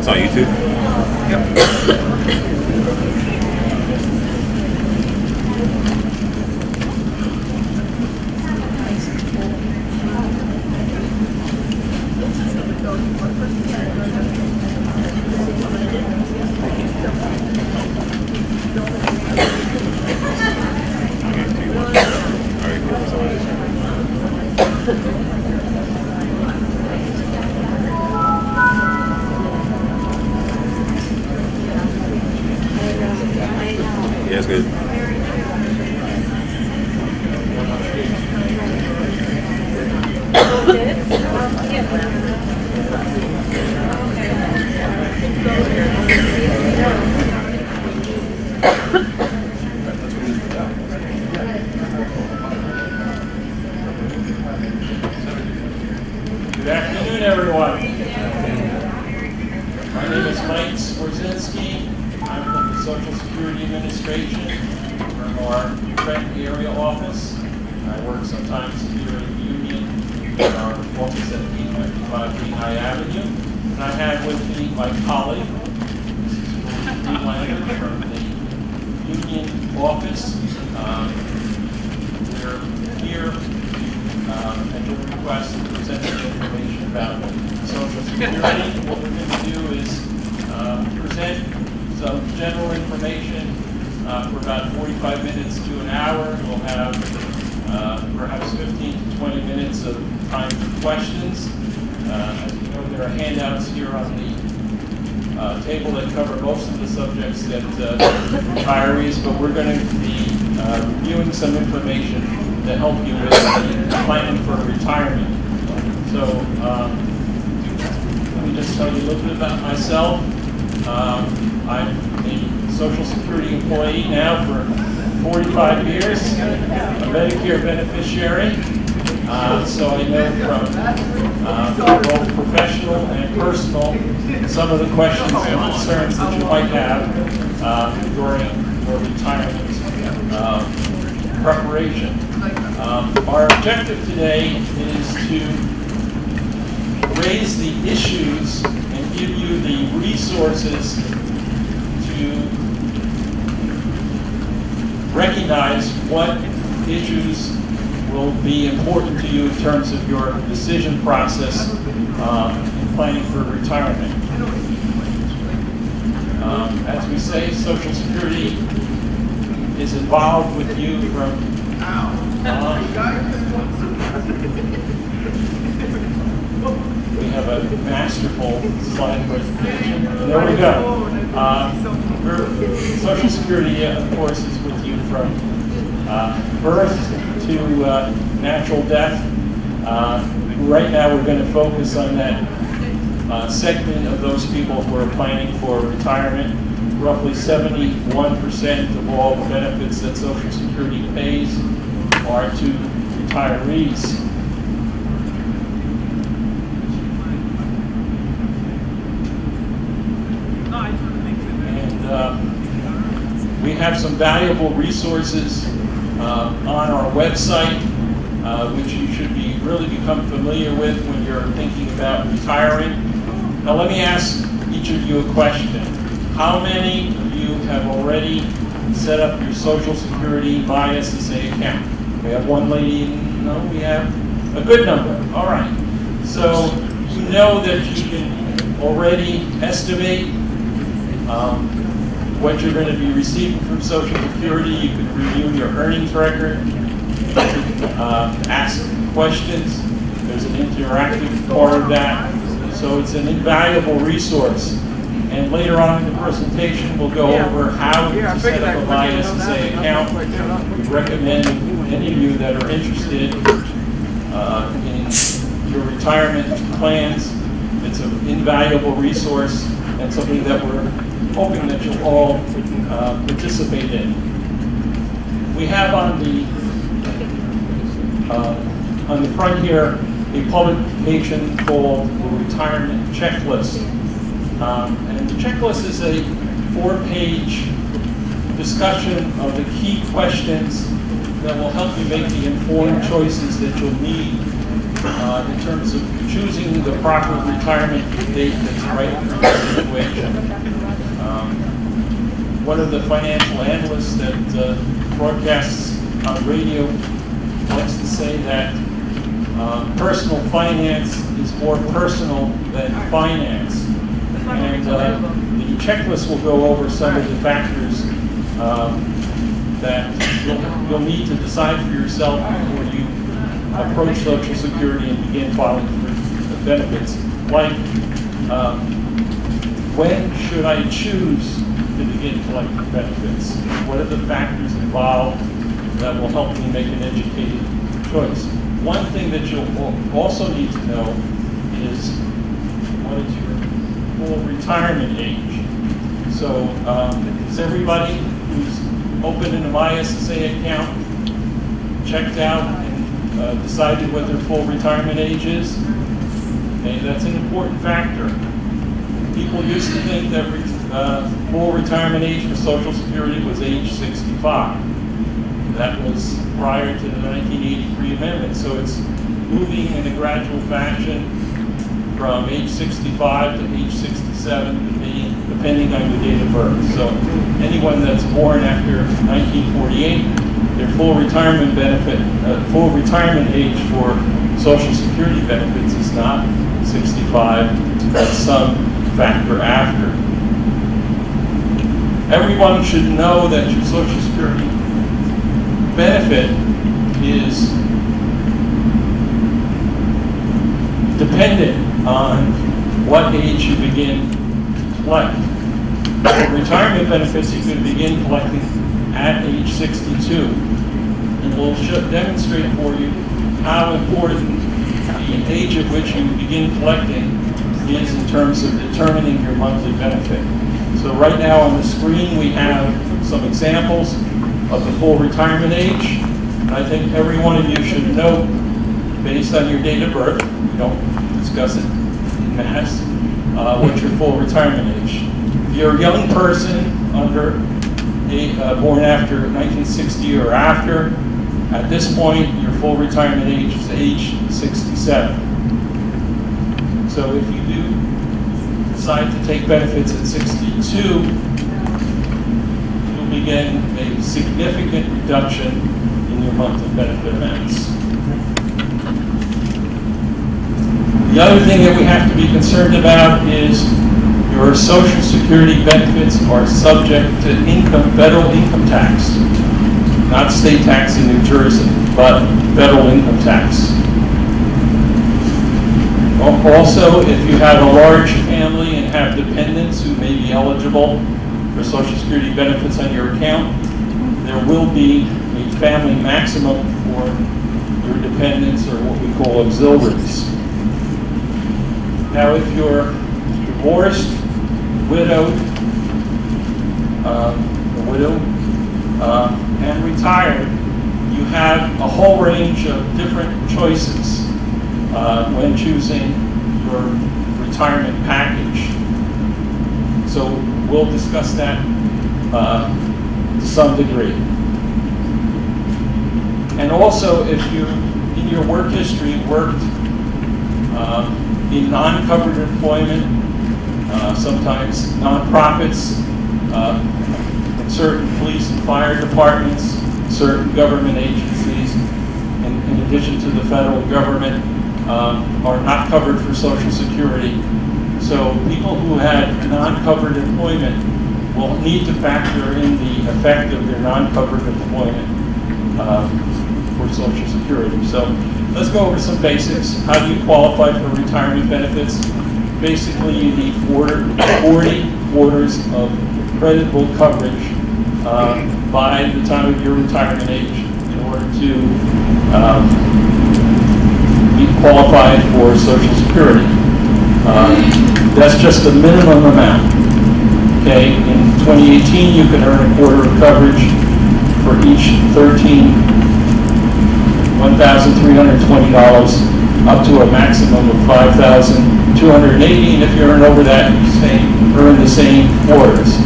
on YouTube? Yep. Yeah, it's good. Good afternoon, everyone. My name is Mike Skorzinski. I'm from the Social Security Administration from our Trenton area office. I work sometimes here in the Union in our office at 855 High Avenue. And I have with me my colleague, Mrs. Freelander from the Union office. We're here at your request to present some information about Social Security. What we're going to do is present some general information for about 45 minutes to an hour. We'll have perhaps 15 to 20 minutes of time for questions. As you know, there are handouts here on the table that cover most of the subjects that retirees, but we're going to be reviewing some information to help you with the planning for retirement. So let me just tell you a little bit about myself. I'm a Social Security employee now for 45 years, a Medicare beneficiary. So I know from both professional and personal some of the questions and concerns that you might have during your retirement preparation. Our objective today is to raise the issues and give you the resources to recognize what issues will be important to you in terms of your decision process in planning for retirement. As we say, Social Security is involved with you from we have a masterful slide presentation. There we go. Social Security, of course, is with you from birth to natural death. Right now, we're going to focus on that segment of those people who are planning for retirement. Roughly 71% of all the benefits that Social Security pays are to retirees. And we have some valuable resources on our website, which you should really become familiar with when you're thinking about retiring. Now let me ask each of you a question. How many of you have already set up your Social Security via SSA account? We have one lady, no, we have a good number. All right. So you know that you can already estimate what you're going to be receiving from Social Security. You can review your earnings record. You can ask questions. There's an interactive part of that. So it's an invaluable resource. And later on in the presentation, we'll go over how to set up a SSA account. We recommend any of you that are interested in your retirement plans. It's an invaluable resource and something that we're hoping that you'll all participate in. We have on the front here a publication called the Retirement Checklist. And the checklist is a 4-page discussion of the key questions that will help you make the informed choices that you'll need in terms of choosing the proper retirement date that's right for your situation. One of the financial analysts that broadcasts on radio likes to say that personal finance is more personal than finance. And the checklist will go over some of the factors that you'll need to decide for yourself before you approach Social Security and begin filing for benefits. Like, when should I choose to begin collecting benefits? What are the factors involved that will help me make an educated choice? One thing that you'll also need to know is what is your full retirement age. So is everybody who's opened an ISSA account checked out and decided what their full retirement age is? Okay, that's an important factor. People used to think that full retirement age for Social Security was age 65. That was prior to the 1983 amendment. So it's moving in a gradual fashion from age 65 to age 67, depending on your date of birth. So anyone that's born after 1948, their full retirement benefit, full retirement age for Social Security benefits is not 65, but some factor after. Everyone should know that your Social Security benefit is dependent on what age you begin to collect. For retirement benefits, you can begin collecting at age 62. And we'll demonstrate for you how important the age at which you begin collecting is in terms of determining your monthly benefit. So right now on the screen we have some examples of the full retirement age. And I think every one of you should know, based on your date of birth, we don't discuss it in mass, what's your full retirement age. If you're a young person born after 1960 or after, at this point your full retirement age is age 67. So if you do decide to take benefits at 62, you'll begin a significant reduction in your monthly benefit amounts. The other thing that we have to be concerned about is your Social Security benefits are subject to federal income tax. Not state tax in New Jersey, but federal income tax. Also, if you have a large family and have dependents who may be eligible for Social Security benefits on your account, there will be a family maximum for your dependents, or what we call auxiliaries. Now, if you're divorced, widowed, and retired, you have a whole range of different choices when choosing your retirement package. So we'll discuss that to some degree. And also, if you, in your work history, worked in non-covered employment, sometimes nonprofits, certain police and fire departments, certain government agencies, in addition to the federal government, are not covered for Social Security. So people who had non-covered employment will need to factor in the effect of their non-covered employment for Social Security. So let's go over some basics. How do you qualify for retirement benefits? Basically, you need 40 quarters of creditable coverage by the time of your retirement age in order to be qualified for Social Security. That's just the minimum amount. Okay, in 2018 you can earn a quarter of coverage for each $1,320 up to a maximum of $5,280, and if you earn over that, you earn the same quarters.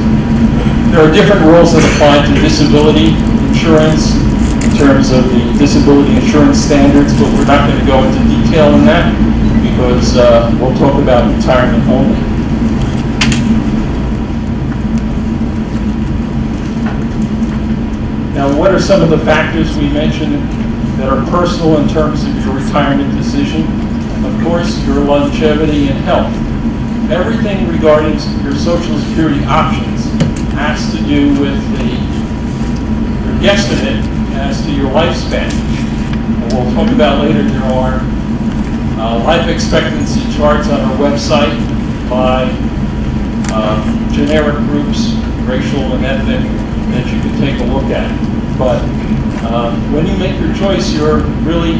There are different rules that apply to disability insurance. in terms of the disability insurance standards, but we're not going to go into detail in that because we'll talk about retirement only. Now, what are some of the factors we mentioned that are personal in terms of your retirement decision? Of course, your longevity and health. Everything regarding your Social Security options has to do with your guesstimate as to your lifespan. And we'll talk about later, there are life expectancy charts on our website by generic groups, racial and ethnic, that you can take a look at. But when you make your choice, you're really,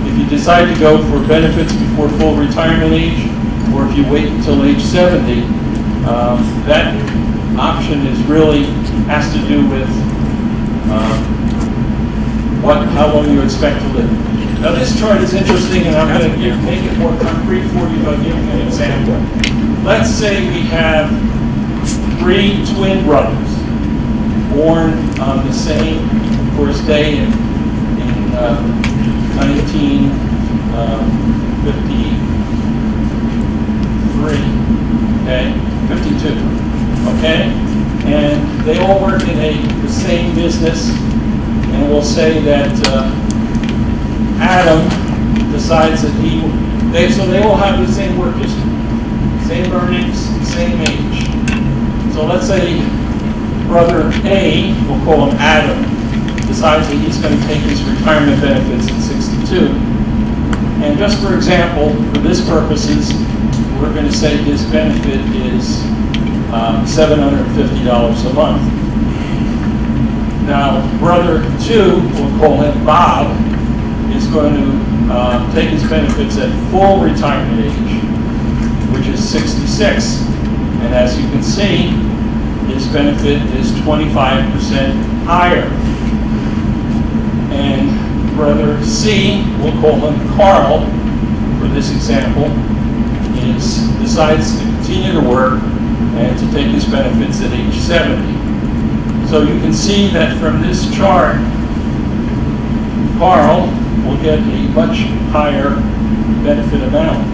if you decide to go for benefits before full retirement age, or if you wait until age 70, that option is really has to do with how long you expect to live. Now this chart is interesting, and I'm going to make it more concrete for you by giving an example. Let's say we have 3 twin brothers born on the same, of course, day in 1953, okay, 52, okay, and they all work in the same business, and we'll say that Adam decides that so they all have the same work history, same earnings, same age. So let's say brother A, we'll call him Adam, decides that he's going to take his retirement benefits at 62. And just for example, for this purposes, we're going to say his benefit is $750 a month. Now, brother 2, we'll call him Bob, is going to take his benefits at full retirement age, which is 66. And as you can see, his benefit is 25% higher. And brother C, we'll call him Carl for this example, decides to continue to work and to take his benefits at age 70. So you can see that from this chart, Carl will get a much higher benefit amount.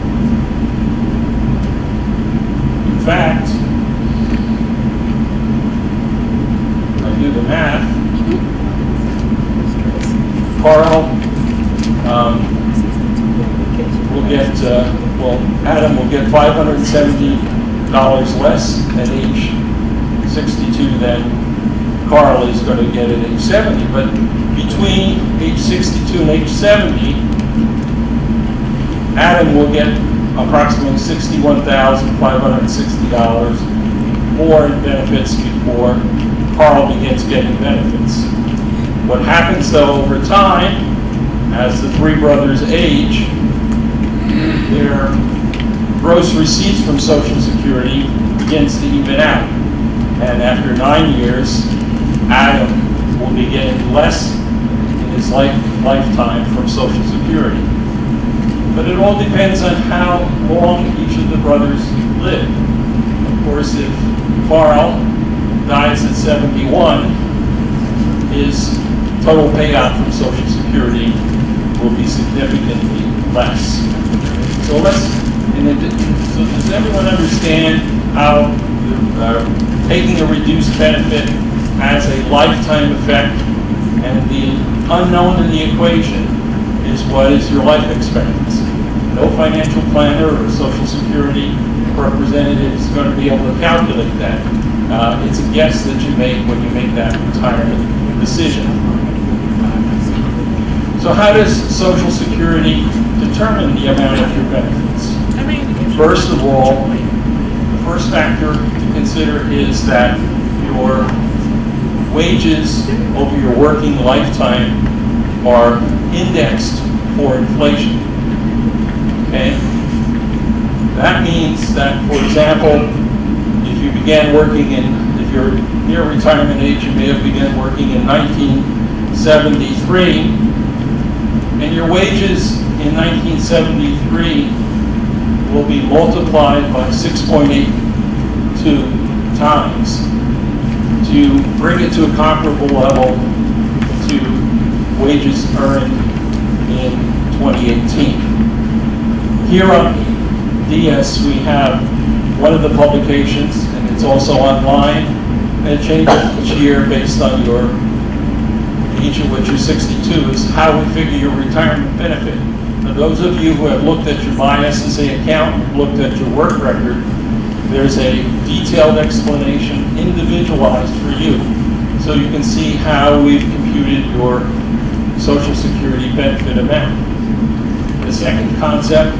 In fact, if I do the math, Carl will get, Adam will get $570 less at age 62 than Carl is going to get at age 70. But between age 62 and age 70, Adam will get approximately $61,560 more in benefits before Carl begins getting benefits. What happens though over time, as the 3 brothers age, their gross receipts from Social Security begins to even out. And after 9 years, Adam will be getting less in his lifetime from Social Security. But it all depends on how long each of the brothers live. Of course, if Carl dies at 71, his total payout from Social Security will be significantly less. So so does everyone understand how taking a reduced benefit has a lifetime effect, and the unknown in the equation is what is your life expectancy? No financial planner or Social Security representative is going to be able to calculate that. It's a guess that you make when you make that retirement decision. So how does Social Security determine the amount of your benefits? First of all, the first factor to consider is that your wages over your working lifetime are indexed for inflation. Okay? That means that, for example, if you began working if you're near retirement age, you may have begun working in 1973, and your wages in 1973 will be multiplied by 6.82 times to bring it to a comparable level to wages earned in 2018. Here on DS, we have one of the publications, and it's also online, and it changes each year based on your age at which you're 62, is how we figure your retirement benefit. For those of you who have looked at your MySSA account, looked at your work record, there's a detailed explanation, individualized for you, so you can see how we've computed your Social Security benefit amount. The second concept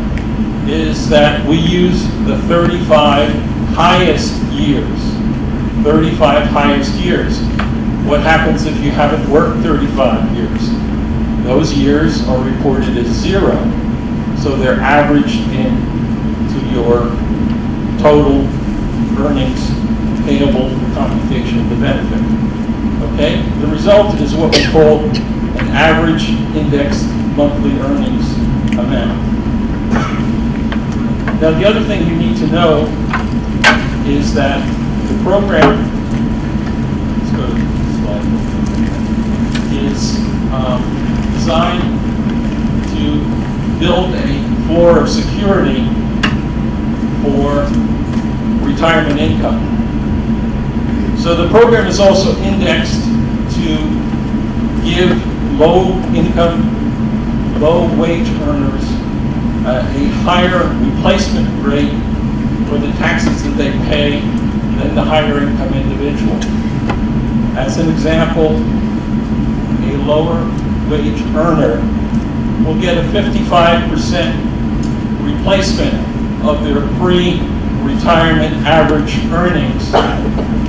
is that we use the 35 highest years. 35 highest years. What happens if you haven't worked 35 years? Those years are reported as 0. So they're averaged into your total earnings payable for computation of the benefit. Okay? The result is what we call an average indexed monthly earnings amount. Now, the other thing you need to know is that the program, let's go to the slide, is designed to build a floor of security for retirement income. So the program is also indexed to give low-income, low-wage earners a higher replacement rate for the taxes that they pay than the higher income individual. As an example, a lower wage earner will get a 55% replacement of their pre-retirement average earnings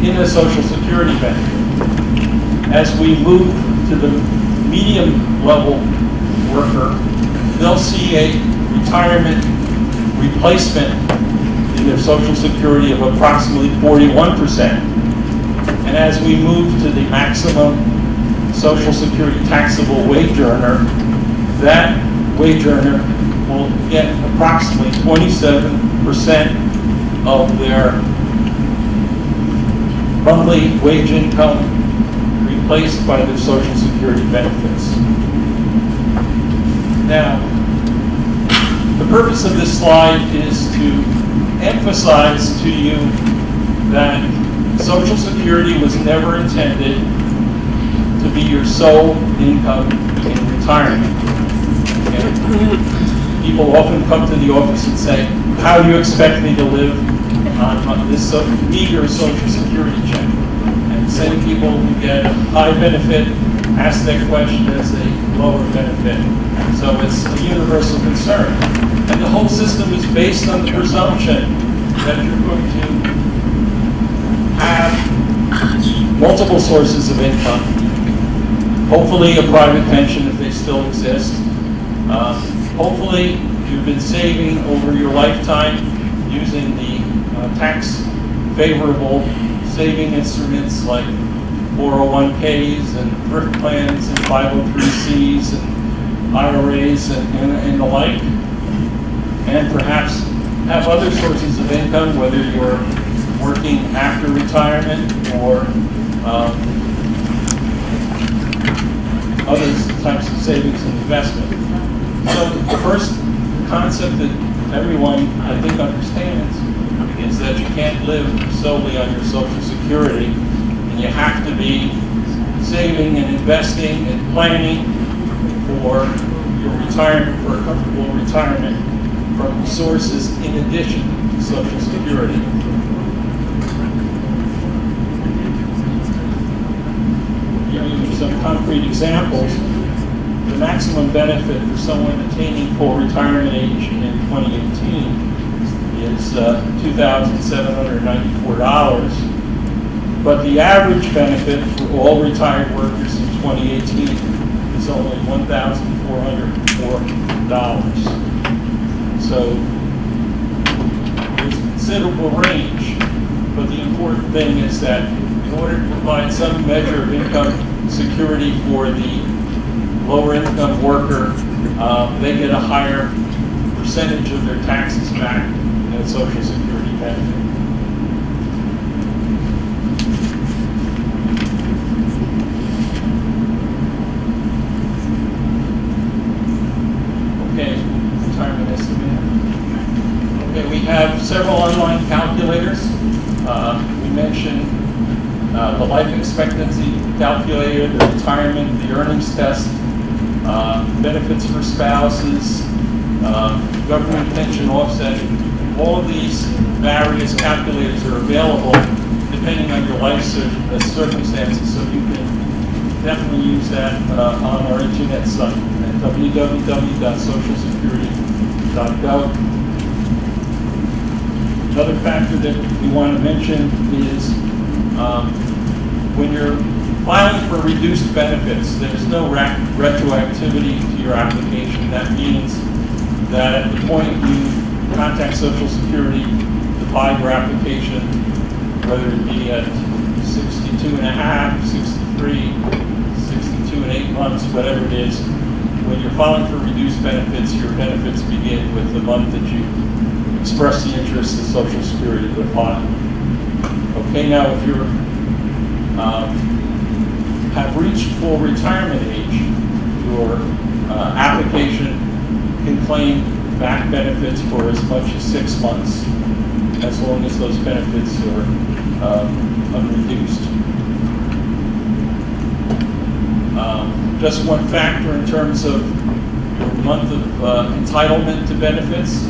in a Social Security benefit. As we move to the medium level worker, they'll see a retirement replacement in their Social Security of approximately 41%. And as we move to the maximum Social Security taxable wage earner, that wage earner will get approximately 27% of their monthly wage income replaced by their Social Security benefits. Now, the purpose of this slide is to emphasize to you that Social Security was never intended to be your sole income in retirement. Okay? People often come to the office and say, how do you expect me to live on this meager Social Security check? And the same people who get a high benefit ask that question as a lower benefit. So it's a universal concern. And the whole system is based on the presumption that you're going to have multiple sources of income, hopefully a private pension if they still exist. Hopefully you've been saving over your lifetime using the tax favorable saving instruments like 401ks and thrift plans and 503Cs and IRAs and the like, and perhaps have other sources of income, whether you're working after retirement or other types of savings and investment. So the first concept that everyone, I think, understands is that you can't live solely on your Social Security, and you have to be saving and investing and planning for your retirement, for a comfortable retirement from sources in addition to Social Security. Give you some concrete examples. The maximum benefit for someone attaining full retirement age in 2018 is $2,794, but the average benefit for all retired workers in 2018 is only $1,404. So there's a considerable range, but the important thing is that in order to provide some measure of income security for the lower income worker, they get a higher percentage of their taxes back in a Social Security benefit. Okay, we have several online calculators. We mentioned the life expectancy calculator, the retirement, the earnings test, benefits for spouses, government pension offset. All of these various calculators are available depending on your life circumstances, so you can definitely use that on our internet site at www.socialsecurity.gov. Another factor that we want to mention is when you're filing for reduced benefits, there's no retroactivity to your application. That means that at the point you contact Social Security to file your application, whether it be at 62 and a half, 63, 62 and 8 months, whatever it is, when you're filing for reduced benefits, your benefits begin with the month that you express the interest in Social Security to file. Okay, now if you have reached full retirement age, your application can claim back benefits for as much as 6 months, as long as those benefits are unreduced. Just one factor in terms of your month of entitlement to benefits.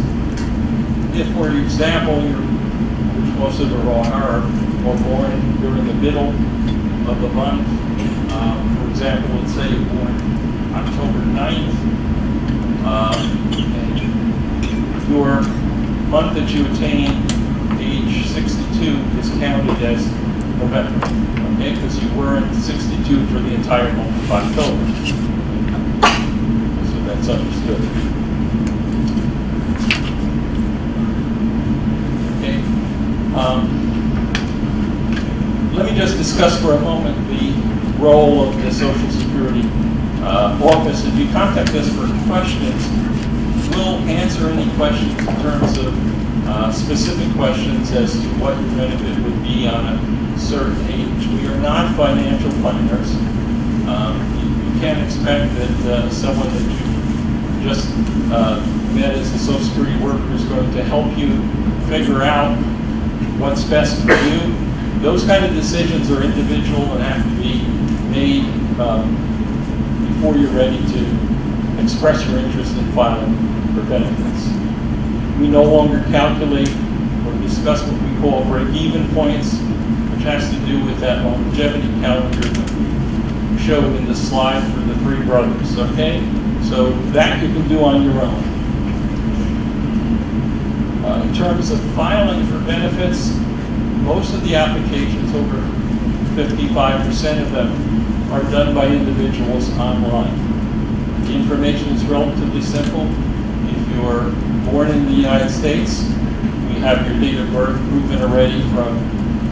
If, for example, which most of them are born during the middle of the month, for example, let's say you're born October 9th, and your month that you attain age 62 is counted as November, okay? Because you weren't 62 for the entire month of October. So that's understood. Okay. Let me just discuss for a moment the role of the Social Security office. If you contact us for questions, we'll answer any questions in terms of specific questions as to what your benefit would be on a certain age. We are not financial planners. You can't expect that someone that you just met as a Social Security worker is going to help you figure out what's best for you. Those kind of decisions are individual and have to be made before you're ready to express your interest in filing for benefits. We no longer calculate or discuss what we call break-even points, which has to do with that longevity calendar that we showed in the slide for the three brothers, okay? So that you can do on your own. In terms of filing for benefits, most of the applications, over 55% of them, are done by individuals online. The information is relatively simple. If you're born in the United States, we have your date of birth proven already from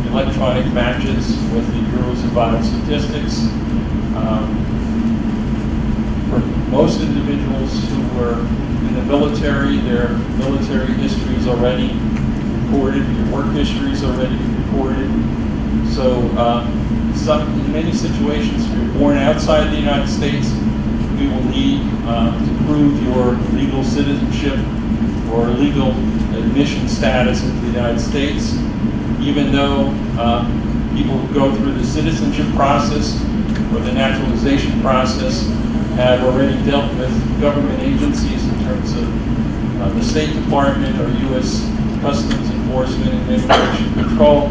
electronic matches with the Bureaus of Vital Statistics. For most individuals who were in the military, their military history is already recorded, your work history is already recorded. So in many situations, if you're born outside the United States, we will need to prove your legal citizenship or legal admission status into the United States. Even though people who go through the citizenship process or the naturalization process have already dealt with government agencies in terms of the State Department or U.S. Customs Enforcement and Immigration Control.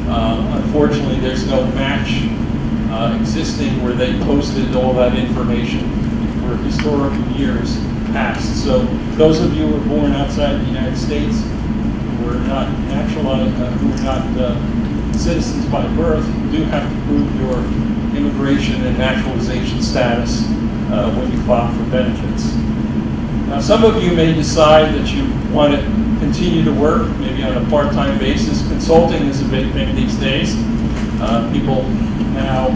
Unfortunately, there's no match existing where they posted all that information for historical years past. So those of you who were born outside the United States, who are not citizens by birth, do have to prove your immigration and naturalization status when you file for benefits. Now, some of you may decide that you want to continue to work, maybe on a part-time basis. Consulting is a big thing these days. People now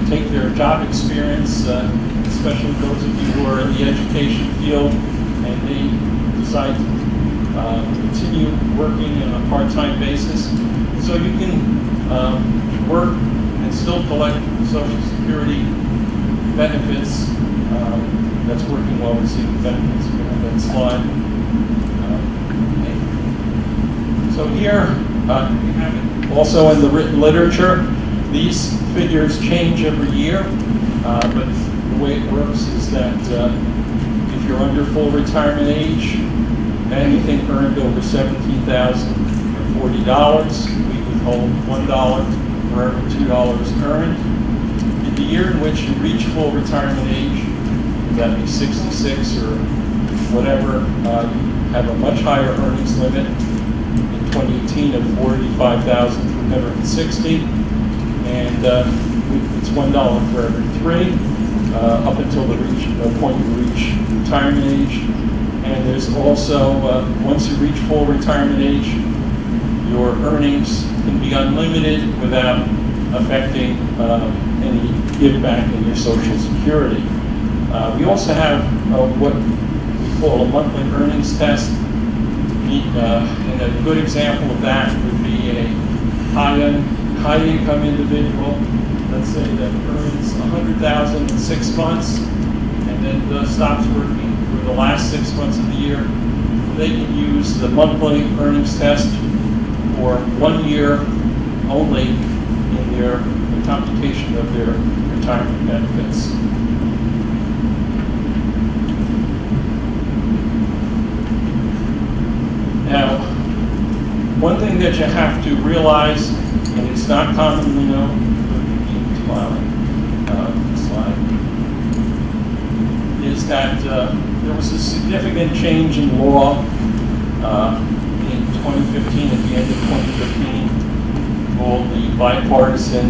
take their job experience, especially those of you who are in the education field, and they decide to continue working on a part-time basis. So you can work and still collect Social Security benefits. That's working while receiving benefits. We have that slide. So here, we have it also in the written literature. These figures change every year, but the way it works is that if you're under full retirement age, anything earned over $17,040, we withhold $1 for every $2 earned. In the year in which you reach full retirement age, that be 66 or whatever, you have a much higher earnings limit. In 2018 of $45,360, and it's $1 for every 3 up until the point you reach retirement age. And there's also, once you reach full retirement age, your earnings can be unlimited without affecting any give back in your Social Security. We also have what we call a monthly earnings test. And a good example of that would be a high-income individual, let's say that earns $100,000 in 6 months and then stops working for the last 6 months of the year. They can use the monthly earnings test for 1 year only in the computation of their retirement benefits. Now, one thing that you have to realize, and it's not commonly known, is that there was a significant change in law in 2015, at the end of 2015, called the Bipartisan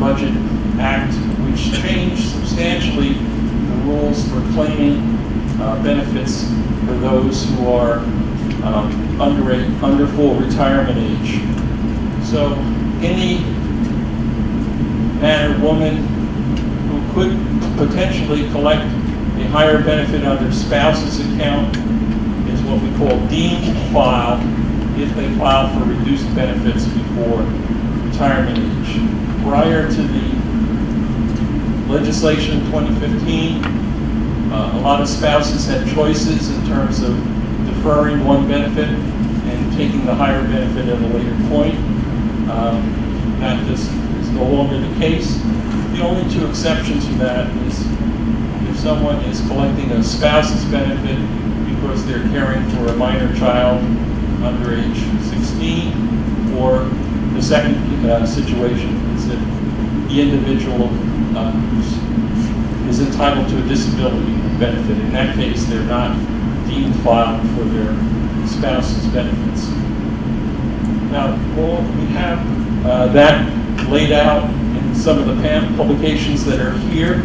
Budget Act, which changed substantially the rules for claiming benefits for those who are under full retirement age. So any man or woman who could potentially collect a higher benefit on their spouse's account is what we call deemed to file if they file for reduced benefits before retirement age. Prior to the legislation in 2015, a lot of spouses had choices in terms of deferring one benefit and taking the higher benefit at a later point. That is no longer the case. The only 2 exceptions to that is if someone is collecting a spouse's benefit because they're caring for a minor child under age 16, or the second situation is that the individual is entitled to a disability benefit. In that case, they're not deemed filed for their spouse's benefits. Now, we have that laid out in some of the publications that are here.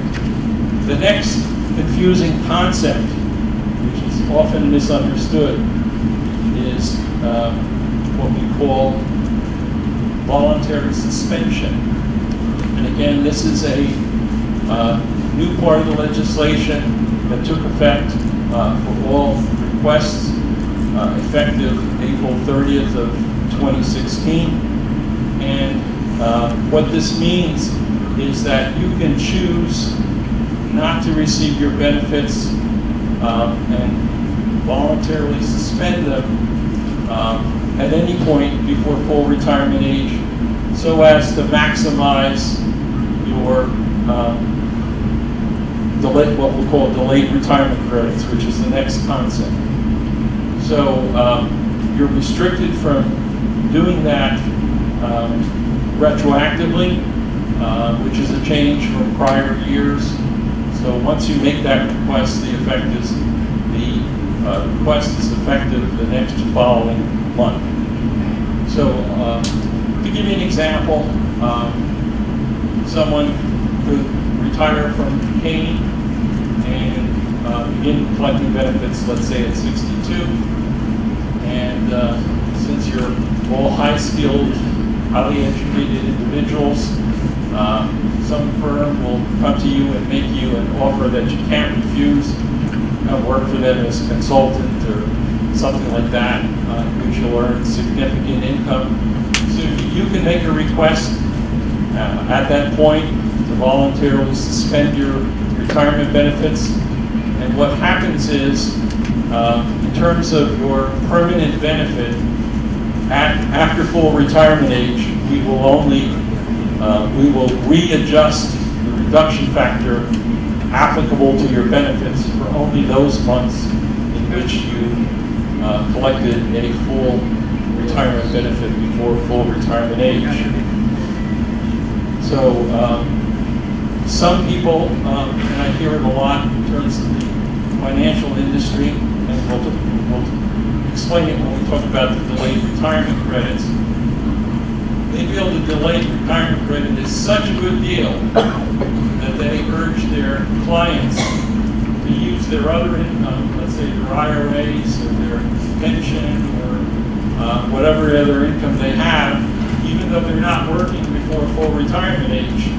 The next confusing concept, which is often misunderstood, is what we call voluntary suspension. And again, this is a new part of the legislation that took effect for all requests effective April 30th of 2016. And what this means is that you can choose not to receive your benefits and voluntarily suspend them at any point before full retirement age, so as to maximize your what we'll call delayed retirement credits, which is the next concept. So you're restricted from doing that retroactively, which is a change from prior years. So once you make that request, the request is effective the next following month. So to give you an example, someone could retire from Kane and begin collecting benefits, let's say at 62. And since you're all high-skilled, highly educated individuals, some firm will come to you and make you an offer that you can't refuse. Work for them as a consultant or something like that, which you'll earn significant income. So you can make a request at that point to voluntarily suspend your retirement benefits. And what happens is, in terms of your permanent benefit, after full retirement age, we will readjust the reduction factor applicable to your benefits for only those months in which you collected a full retirement benefit before full retirement age. So some people, and I hear it a lot in terms of the financial industry, and we'll explain it when we talk about the delayed retirement credits. They feel the delayed retirement credit is such a good deal that they urge their clients to use their other income, let's say their IRAs or their pension or whatever other income they have, even though they're not working before full retirement age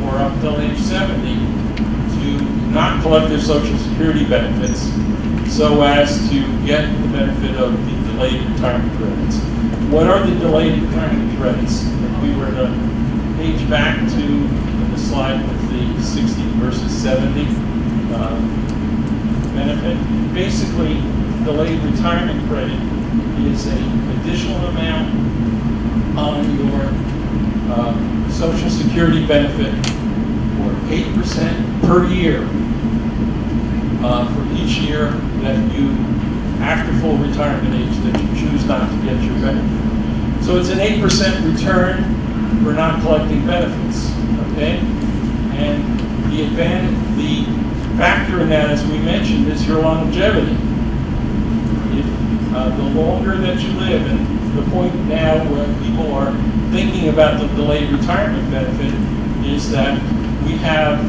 or up till age 70, to not collect their Social Security benefits so as to get the benefit of the delayed retirement credits. What are the delayed retirement credits? If we were to page back to the slide with the 60 versus 70 benefit, basically delayed retirement credit is an additional amount on your Social Security benefit for 8% per year for each year that you, after full retirement age, that you choose not to get your benefit. So it's an 8% return for not collecting benefits, okay? And the factor in that, as we mentioned, is your longevity. If the longer that you live, and the point now where people are thinking about the delayed retirement benefit is that we have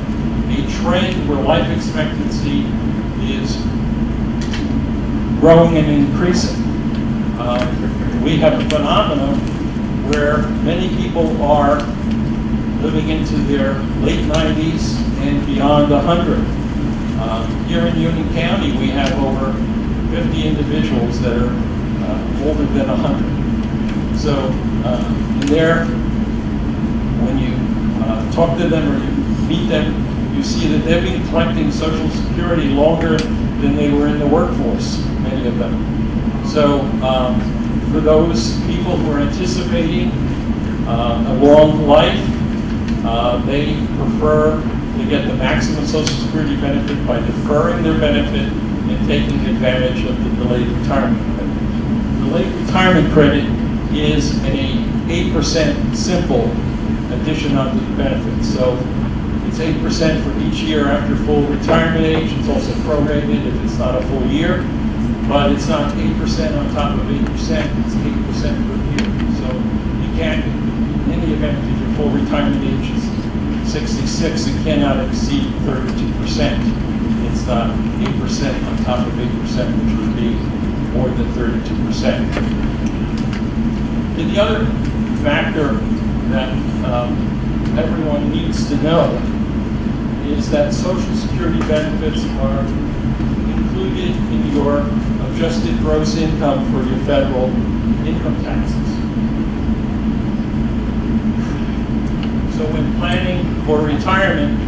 a trend where life expectancy is growing and increasing. We have a phenomenon where many people are living into their late 90s and beyond 100. Here in Union County, we have over 50 individuals that are older than 100. So there, when you talk to them or you meet them, you see that they've been collecting Social Security longer than they were in the workforce, many of them. So for those people who are anticipating a long life, they prefer to get the maximum Social Security benefit by deferring their benefit and taking advantage of the delayed retirement credit. Delayed retirement credit is an 8% simple addition onto the benefit. So it's 8% for each year after full retirement age. It's also prorated if it's not a full year, but it's not 8% on top of 8%, it's 8% per year. So you can't, in any event, if your full retirement age is 66, it cannot exceed 32%. It's not 8% on top of 8%, which would be more than 32%. And the other factor that everyone needs to know is that Social Security benefits are included in your adjusted gross income for your federal income taxes. So when planning for retirement,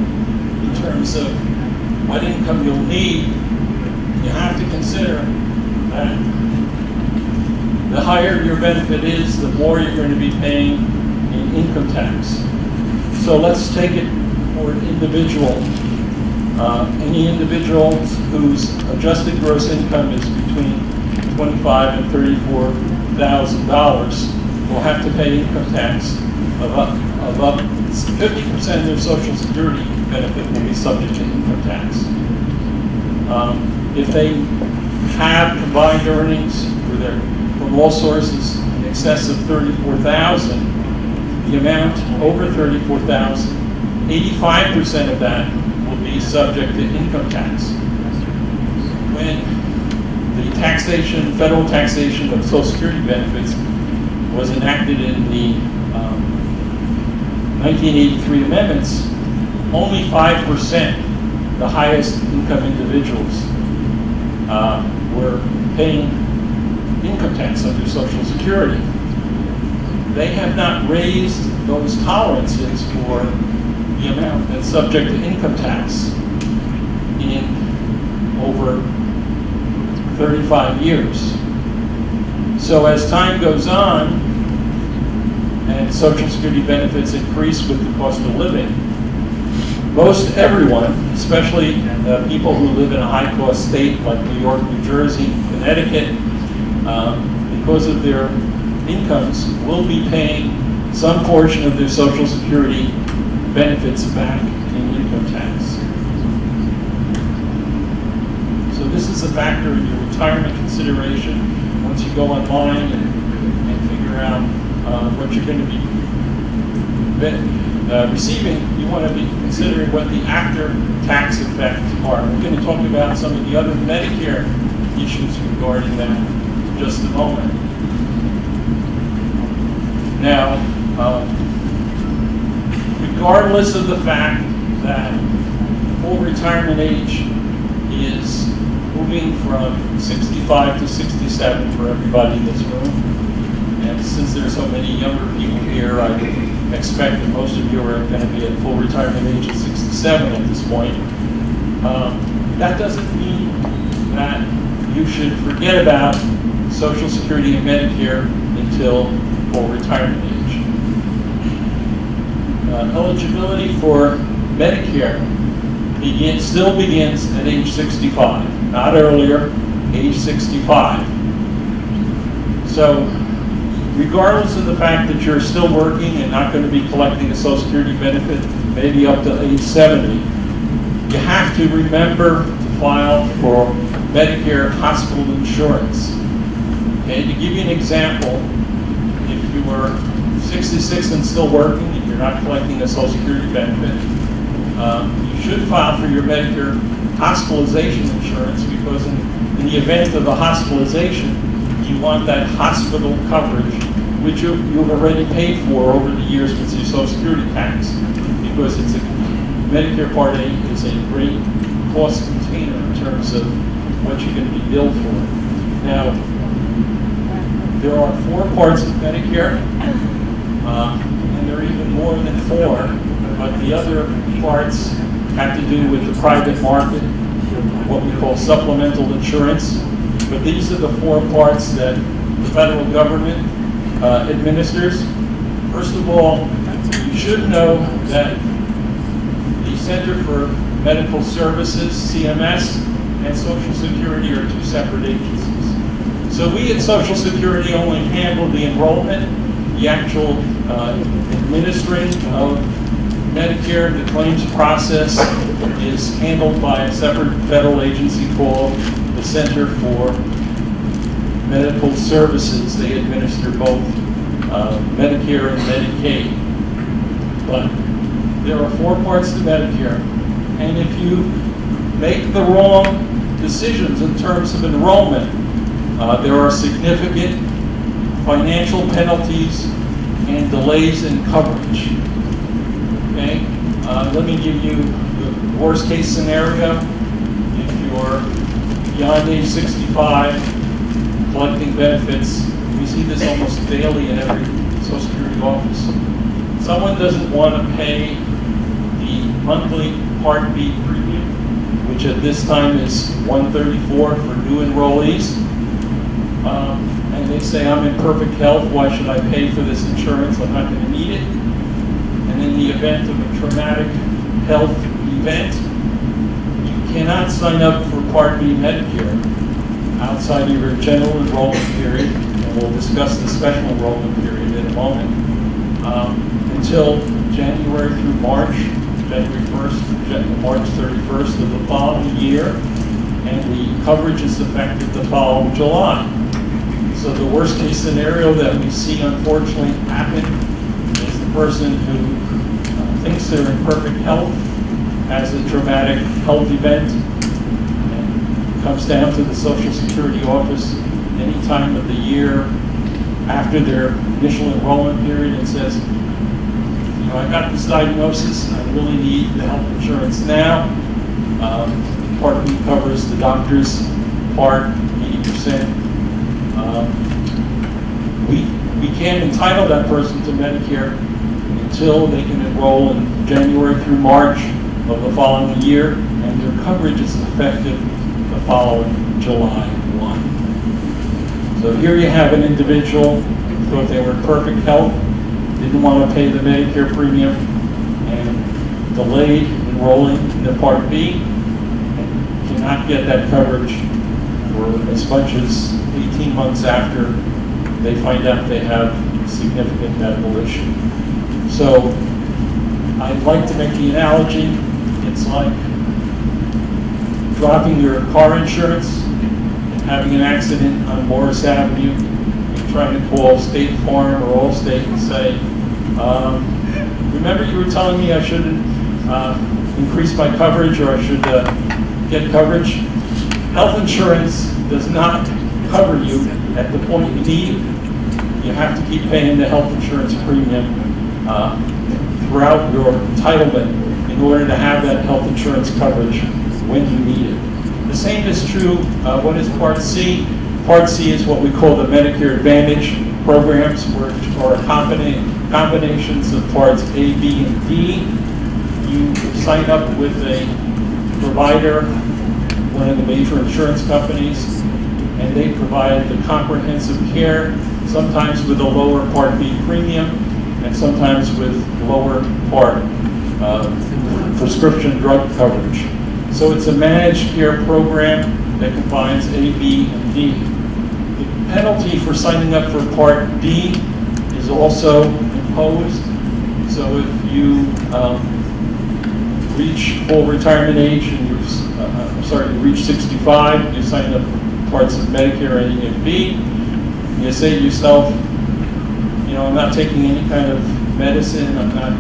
in terms of what income you'll need, you have to consider that the higher your benefit is, the more you're going to be paying in income tax. So let's take it for an individual. Any individual whose adjusted gross income is between $25,000 and $34,000 will have to pay income tax of up 50% of their Social Security benefit will be subject to income tax. If they have combined earnings from all sources in excess of $34,000, the amount over $34,000, 85% of that will be subject to income tax. When the taxation, federal taxation of Social Security benefits was enacted in the 1983 amendments, only 5%, the highest income individuals, were paying income tax under Social Security. They have not raised those tolerances for the amount that's subject to income tax in over 35 years. So as time goes on, and Social Security benefits increase with the cost of living, most everyone, especially people who live in a high-cost state like New York, New Jersey, Connecticut, because of their incomes, will be paying some portion of their Social Security benefits back in income tax. So this is a factor in your retirement consideration. Once you go online and figure out what you're going to be receiving, you want to be considering what the after-tax effects are. We're going to talk about some of the other Medicare issues regarding that in just a moment. Now, regardless of the fact that full retirement age is moving from 65 to 67 for everybody in this room, and since there's so many younger people here, I would expect that most of you are going to be at full retirement age at 67 at this point. That doesn't mean that you should forget about Social Security and Medicare until full retirement age. Eligibility for Medicare still begins at age 65, not earlier, age 65. So, regardless of the fact that you're still working and not going to be collecting a Social Security benefit, maybe up to age 70, you have to remember to file for Medicare hospital insurance. Okay, to give you an example, if you were 66 and still working and you're not collecting a Social Security benefit, you should file for your Medicare hospitalization insurance, because in the event of a hospitalization, you want that hospital coverage, which you've already paid for over the years with your Social Security tax, because Medicare Part A is a great cost container in terms of what you're going to be billed for. Now, there are 4 parts of Medicare, and there are even more than 4, but the other parts have to do with the private market, what we call supplemental insurance. But these are the 4 parts that the federal government administers. First of all, you should know that the Center for Medical Services, CMS, and Social Security are 2 separate agencies. So we at Social Security only handle the enrollment, the actual administering of Medicare. The claims process is handled by a separate federal agency called the Center for Medical Services. They administer both Medicare and Medicaid. But there are 4 parts to Medicare, and if you make the wrong decisions in terms of enrollment, there are significant financial penalties and delays in coverage. Okay? Let me give you the worst case scenario. If you're beyond age 65, collecting benefits, we see this almost daily in every Social Security office. Someone doesn't want to pay the monthly Part B premium, which at this time is $134 for new enrollees. And they say, I'm in perfect health, why should I pay for this insurance? I'm not going to need it. And in the event of a traumatic health event, you cannot sign up for Part B Medicare outside of your general enrollment period, and we'll discuss the special enrollment period in a moment, until January through March, January 1st to March 31st of the following year, and the coverage is effective the following July. So the worst case scenario that we see unfortunately happen is the person who thinks they're in perfect health, has a traumatic health event, and comes down to the Social Security office any time of the year after their initial enrollment period and says, you know, I got this diagnosis, I really need the health insurance now. Part B covers the doctor's part, 80%. We can't entitle that person to Medicare until they can enroll in January through March of the following year, and their coverage is effective the following July 1. So here you have an individual who thought they were in perfect health, didn't want to pay the Medicare premium, and delayed enrolling in the Part B, and cannot get that coverage for as much as 18 months after they find out they have a significant medical issue. So I'd like to make the analogy, it's like dropping your car insurance and having an accident on Morris Avenue and trying to call State Farm or Allstate and say, remember you were telling me I shouldn't increase my coverage or I should get coverage? Health insurance does not cover you at the point you need it. You have to keep paying the health insurance premium throughout your entitlement in order to have that health insurance coverage when you need it. The same is true, what is Part C? Part C is what we call the Medicare Advantage programs, which are combinations of Parts A, B, and D. You sign up with a provider, one of the major insurance companies, and they provide the comprehensive care, sometimes with a lower Part B premium, and sometimes with lower Part prescription drug coverage. So it's a managed care program that combines A, B, and D. The penalty for signing up for Part D is also imposed. So if you reach full retirement age and you reach 65, you sign up for parts of Medicare A and B, and you say to yourself, you know, I'm not taking any kind of medicine, I'm not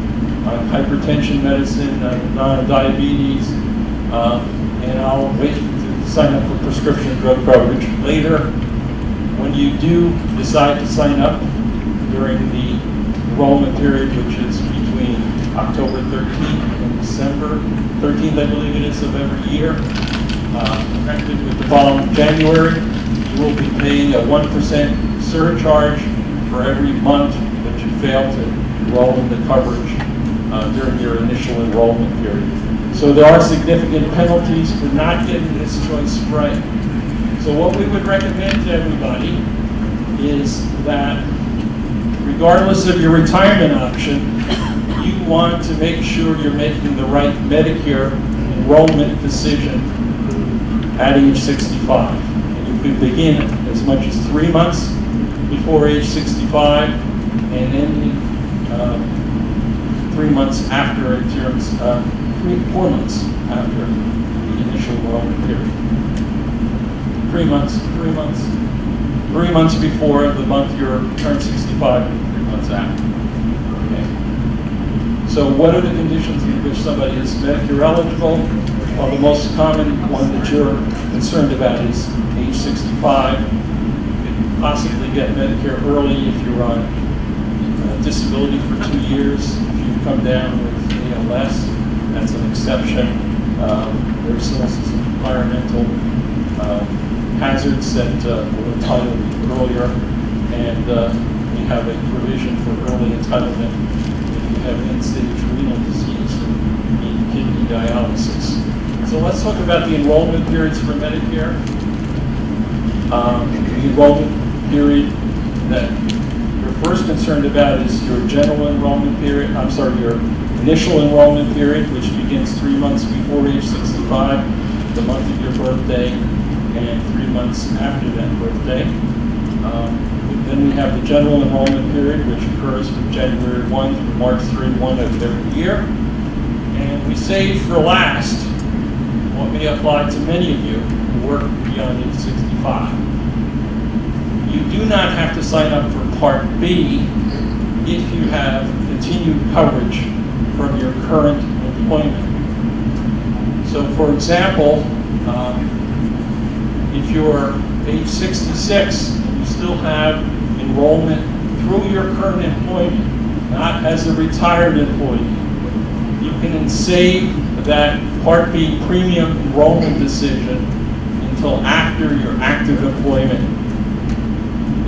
on hypertension medicine, I'm not on diabetes, and I'll wait to sign up for prescription drug coverage later. When you do decide to sign up during the enrollment period, which is between October 13th and December 13th, I believe it is, of every year, connected with the following January, you will be paying a 1% surcharge for every month that you fail to enroll in the coverage during your initial enrollment period. So there are significant penalties for not getting this choice right. So what we would recommend to everybody is that regardless of your retirement option, you want to make sure you're making the right Medicare enrollment decision at age 65. And you could begin as much as 3 months before age 65 and ending 3 months after, in terms of 4 months after the initial enrollment period. 3 months before the month you're turned 65 and 3 months after. Okay. So what are the conditions in which somebody is Medicare eligible? Well, the most common one that you're concerned about is age 65. You could possibly get Medicare early if you're on disability for 2 years. If you come down with ALS, that's an exception. There's also some environmental hazards that will entitle you earlier, and we have a provision for early entitlement if you have end-stage renal disease and need kidney dialysis. So let's talk about the enrollment periods for Medicare. The enrollment period that you're first concerned about is your general enrollment period, your initial enrollment period, which begins 3 months before age 65, the month of your birthday, and 3 months after that birthday. Then we have the general enrollment period, which occurs from January 1 through March 31 of every year. And we save for last what may apply to many of you who work beyond age 65. You do not have to sign up for Part B if you have continued coverage from your current employment. So for example, if you're age 66 and you still have enrollment through your current employment, not as a retired employee, you can save that Part B premium enrollment decision until after your active employment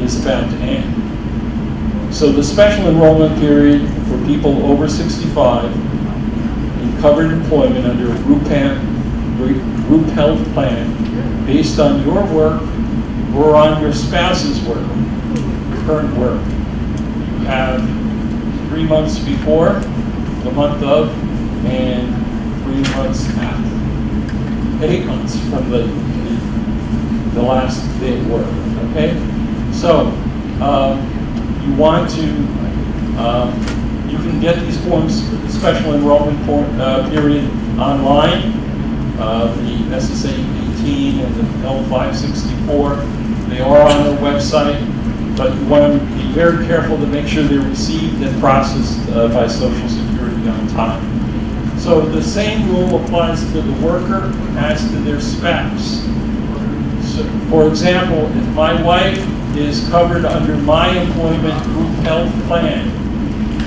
is about to end. So the special enrollment period for people over 65 in covered employment under a group health plan based on your work or on your spouse's work, current work. You have 3 months before, the month of, and 3 months after. 8 months from the last day of work, okay? So, you want to, you can get these forms, the special enrollment period online, the SSA 18 and the L564, they are on their website, but you want to be very careful to make sure they're received and processed by Social Security on time. So the same rule applies to the worker as to their spouse. So, for example, if my wife is covered under my employment group health plan,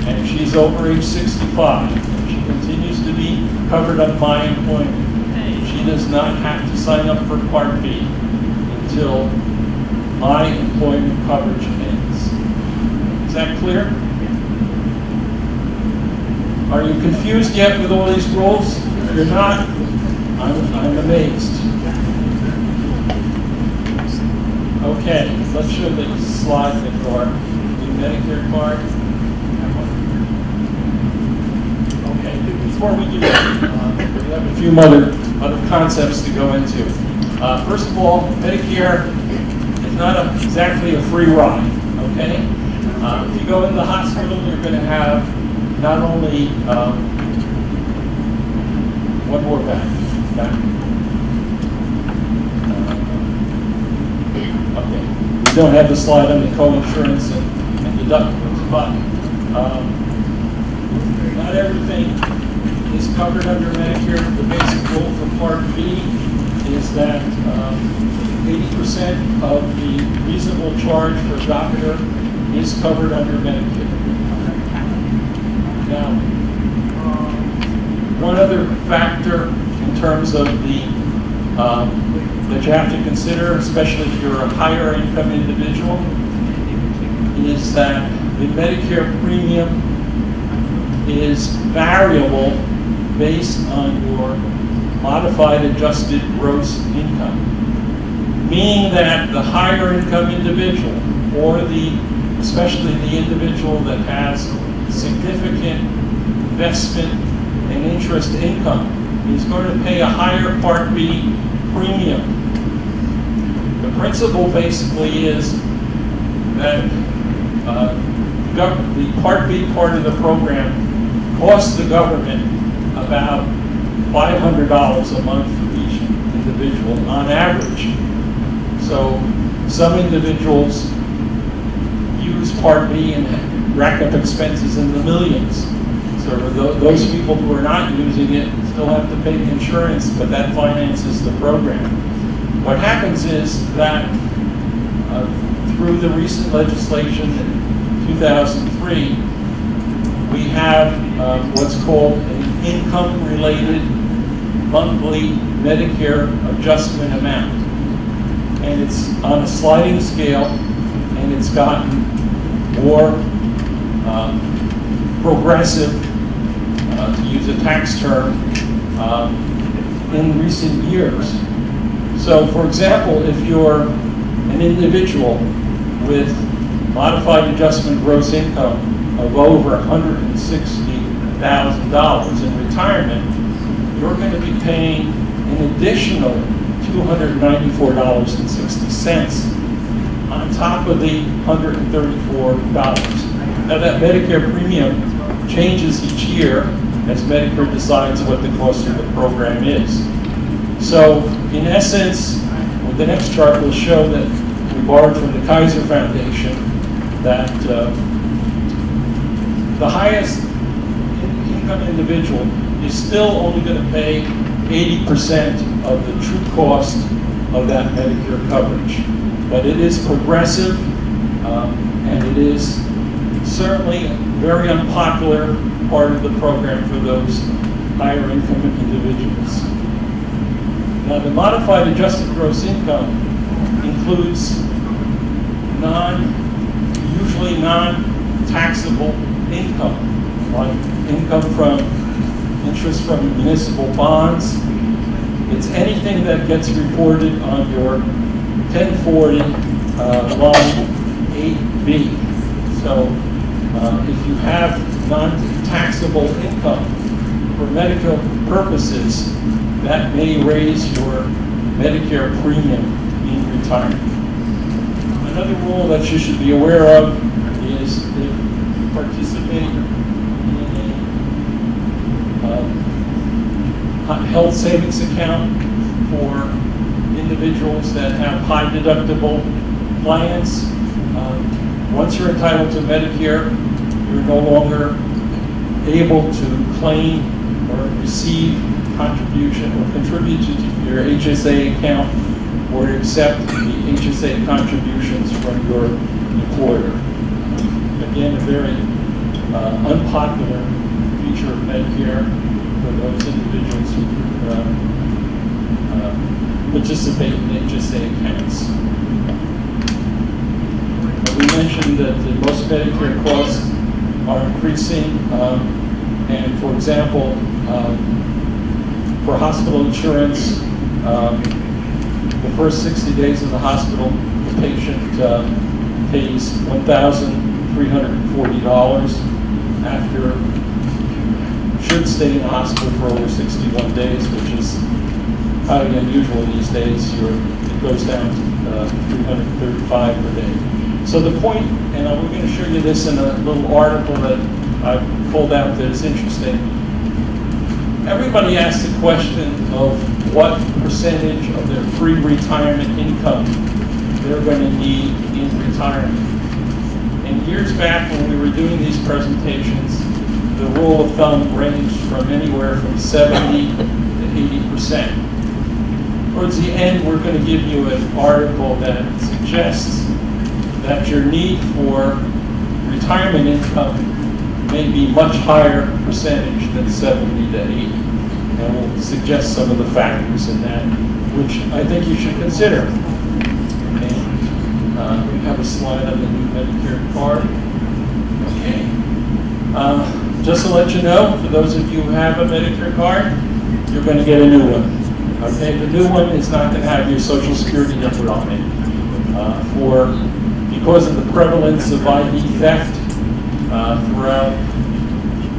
and she's over age 65, and she continues to be covered under my employment, she does not have to sign up for Part B until my employment coverage ends. Is that clear? Are you confused yet with all these rules? If you're not, I'm amazed. Okay, let's show the slide that are the Medicare card. Okay, before we do that, we have a few other concepts to go into. First of all, Medicare is not exactly a free ride, okay? If you go in the hospital, you're going to have not only, one more back. Okay, we don't have the slide on the co-insurance and deductibles, but not everything is covered under Medicare. The basic rule for Part B is that 80% of the reasonable charge for a doctor is covered under Medicare. Now, one other factor in terms of that you have to consider, especially if you're a higher income individual, is that the Medicare premium is variable based on your modified adjusted gross income. Meaning that the higher income individual, or especially the individual that has significant investment and interest income, is going to pay a higher Part B premium. The principle basically is that the Part B part of the program costs the government about $500 a month for each individual on average. So some individuals use Part B and rack up expenses in the millions. So those people who are not using it still have to pay the insurance, but that finances the program. What happens is that through the recent legislation in 2003, we have what's called an income-related monthly Medicare adjustment amount. And it's on a sliding scale, and it's gotten more progressive, to use a tax term, in recent years. So, for example, if you're an individual with modified adjustment gross income of over $160,000 in retirement, you're going to be paying an additional $294.60 on top of the $134. Now that Medicare premium changes each year as Medicare decides what the cost of the program is. So in essence, the next chart will show that we borrowed from the Kaiser Foundation that the highest income individual is still only going to pay 80% of the true cost of that Medicare coverage. But it is progressive, and it is certainly a very unpopular part of the program for those higher income individuals. Now, the modified adjusted gross income includes usually non-taxable income, like income from interest from municipal bonds. It's anything that gets reported on your 1040, line 8B. So if you have non-taxable income for medical purposes, that may raise your Medicare premium in retirement. Another rule that you should be aware of is if you participate in a health savings account for individuals that have high deductible plans, once you're entitled to Medicare, you're no longer able to claim or receive contribution or contribute to your HSA account or accept the HSA contributions from your employer. Again, a very unpopular feature of Medicare for those individuals who participate in HSA accounts. We mentioned that most Medicare costs are increasing, and for example, for hospital insurance, the first 60 days in the hospital, the patient pays $1,340 after should stay in the hospital for over 61 days, which is highly unusual these days. It goes down to $335 per day. So the point, and we're going to show you this in a little article that I pulled out that is interesting. Everybody asks the question of what percentage of their pre-retirement income they're going to need in retirement. And years back when we were doing these presentations, the rule of thumb ranged from anywhere from 70 to 80%. Towards the end, we're going to give you an article that suggests that your need for retirement income may be much higher percentage than 70 to 80. And we'll suggest some of the factors in that, which I think you should consider. And we have a slide on the new Medicare card. Okay. Just to let you know, for those of you who have a Medicare card, you're going to get a new one. Okay, the new one is not going to have your Social Security number on it. Because of the prevalence of ID theft throughout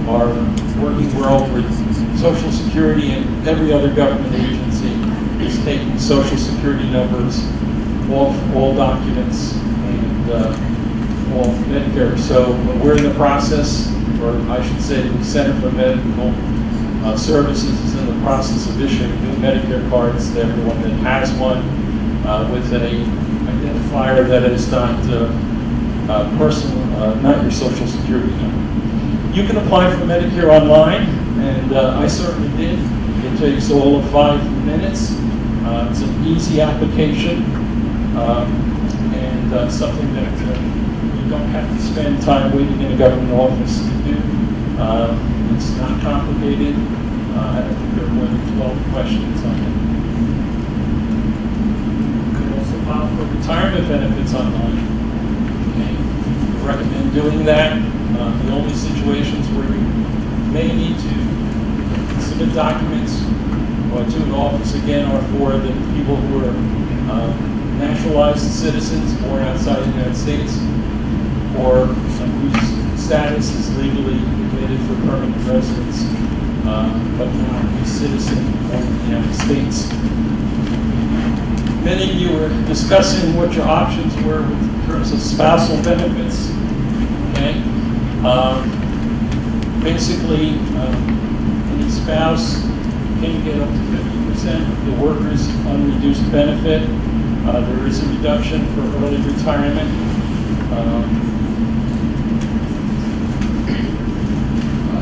our working world, with Social Security and every other government agency is taking Social Security numbers off all documents and all Medicare. So we're in the process, or I should say the Center for Medical Services is in the process of issuing new Medicare cards to everyone that has one with an identifier that is not personal, not your Social Security number. You can apply for Medicare online, and I certainly did. It takes all of 5 minutes. It's an easy application, and something that you don't have to spend time waiting in a government office to do. It's not complicated. I don't think there are more than 12 questions on it. You can also file for retirement benefits online. Okay. I recommend doing that. The only situations where you may need to submit documents to an office again are for the people who are naturalized citizens born outside the United States, or whose status is legally admitted for permanent residence, but not a citizen of the United States. Many of you were discussing what your options were in terms of spousal benefits. Okay, basically, any spouse can get up to 50% of the worker's unreduced benefit. There is a reduction for early retirement.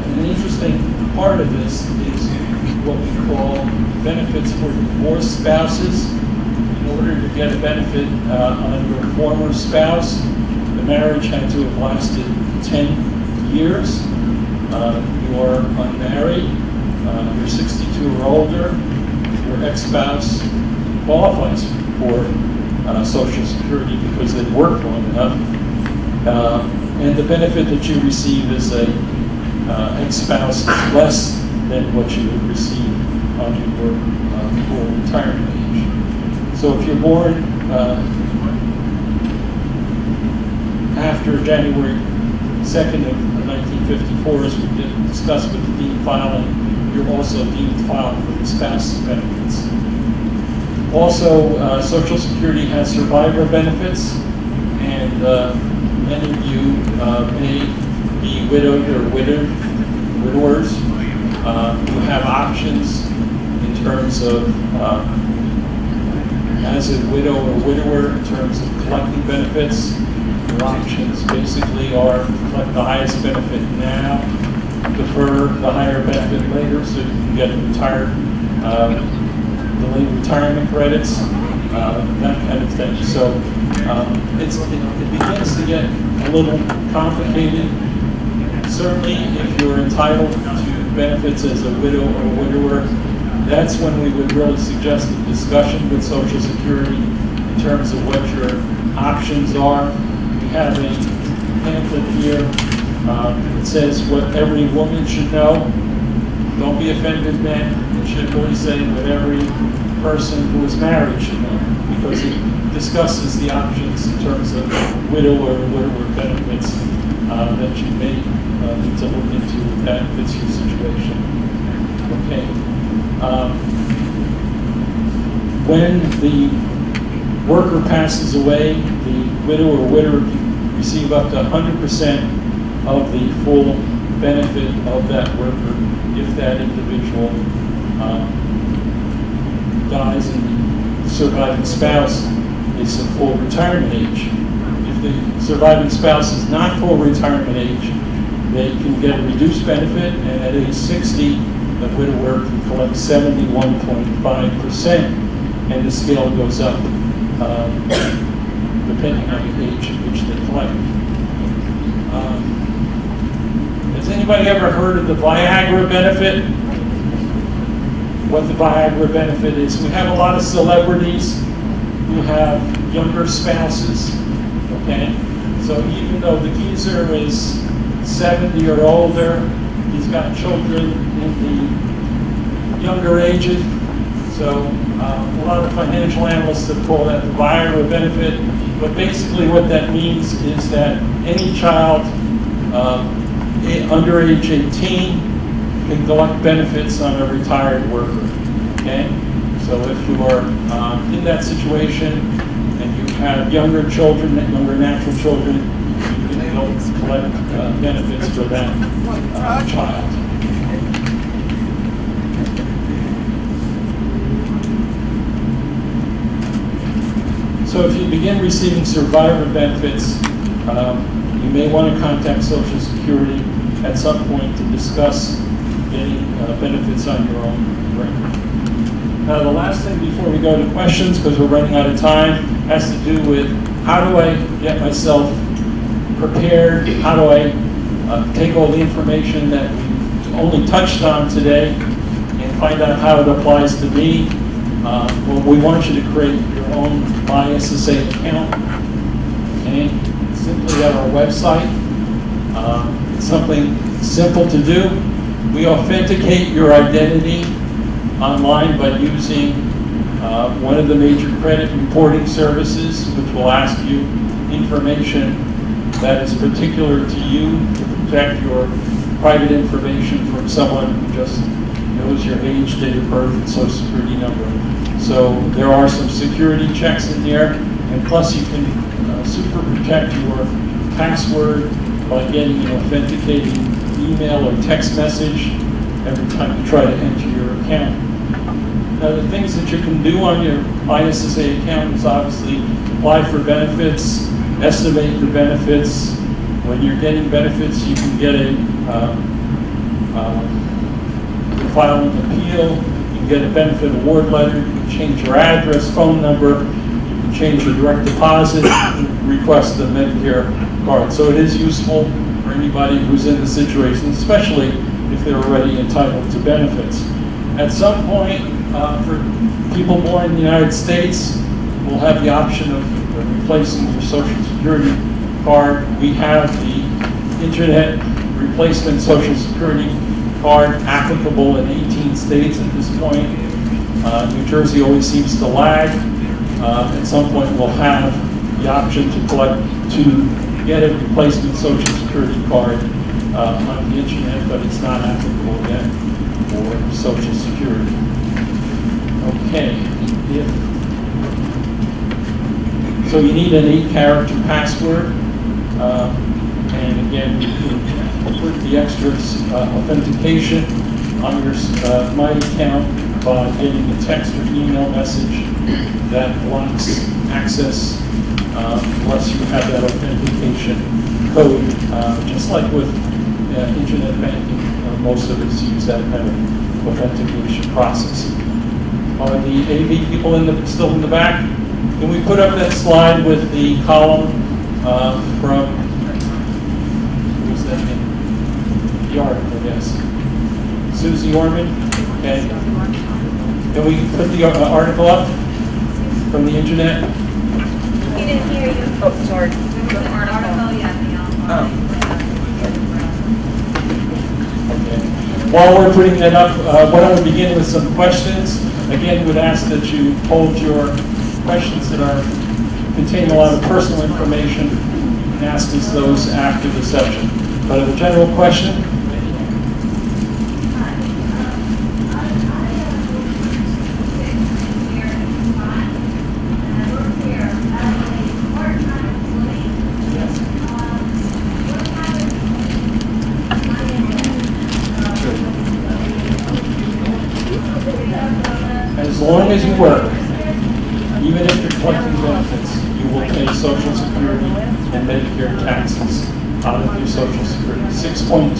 An interesting part of this is what we call benefits for divorced spouses. In order to get a benefit on your former spouse, the marriage had to have lasted 10 years. You are unmarried, you're 62 or older, your ex-spouse qualifies for Social Security because they've worked long enough. And the benefit that you receive as a ex-spouse is less than what you would receive on your full retirement age. So if you're born after January 2nd of 1954, as we discussed with the deemed filing, you're also deemed filed for the spouse's benefits. Also, Social Security has survivor benefits, and many of you may be widowed or widowers. You have options in terms of, as a widow or widower, in terms of collecting benefits. Your options basically are to collect the highest benefit now, defer the higher benefit later so you can get delayed retirement credits, that kind of thing. So it begins to get a little complicated. Certainly, if you're entitled to benefits as a widow or widower, that's when we would really suggest a discussion with Social Security in terms of what your options are. We have a pamphlet here that says what every woman should know. Don't be offended, men. It should really say what every person who is married should know, because it discusses the options in terms of widow or widower benefits that you may need to look into if that fits your situation. Okay. When the worker passes away, the widow or widower can receive up to 100% of the full benefit of that worker if that individual dies and the surviving spouse is of full retirement age. If the surviving spouse is not full retirement age, they can get a reduced benefit, and at age 60, the widower can collect 71.5%, and the scale goes up depending on the age at which they collect. Has anybody ever heard of the Viagra benefit? What the Viagra benefit is? We have a lot of celebrities who have younger spouses, okay? So even though the geezer is 70 or older, he's got children in the younger ages. So a lot of financial analysts have called that the Viagra benefit. But basically what that means is that any child under age 18 can collect benefits on a retired worker, okay? So if you are in that situation and you have younger children, younger natural children, you can go collect benefits for that child. So if you begin receiving survivor benefits, you may want to contact Social Security at some point to discuss getting benefits on your own record. Now the last thing before we go to questions, because we're running out of time, has to do with how do I get myself prepared, how do I take all the information that we only touched on today and find out how it applies to me. Well, we want you to create your own MySSA account, okay? Simply at our website. It's something simple to do. We authenticate your identity online by using one of the major credit reporting services, which will ask you information that is particular to you to protect your private information from someone who just knows your age, date of birth, and social security number. So there are some security checks in there, and plus you can super protect your password by getting an authenticating email or text message every time you try to enter your account. Now the things that you can do on your MySSA account is obviously apply for benefits, estimate the benefits. When you're getting benefits, you can get a file an appeal, you can get a benefit award letter, you can change your address, phone number, you can change your direct deposit, request a Medicare card. So it is useful for anybody who's in the situation, especially if they're already entitled to benefits. At some point, for people born in the United States, we'll have the option of replacing your Social Security card. We have the Internet Replacement Social Security card applicable in 18 states at this point. New Jersey always seems to lag. At some point, we'll have the option to get a replacement Social Security card on the internet, but it's not applicable yet for Social Security. Okay, so you need an 8-character password, and again, you can put the extra authentication on your My account by getting a text or email message that blocks access unless you have that authentication code. Just like with internet banking, most of us use that kind of authentication process. Are the AV people still in the back? Can we put up that slide with the column from, who was that name? The article, yes. Susie Orman? Okay. Can we put the article up from the internet? He didn't hear you. Oh, sorry. The article, yeah. Okay. While we're putting that up, why don't we begin with some questions? Again, would ask that you hold your questions that contain a lot of personal information and ask us those after the session. But a general question? As long as you work, even if you're collecting benefits, you will pay Social Security and Medicare taxes out of your Social Security. 6.2%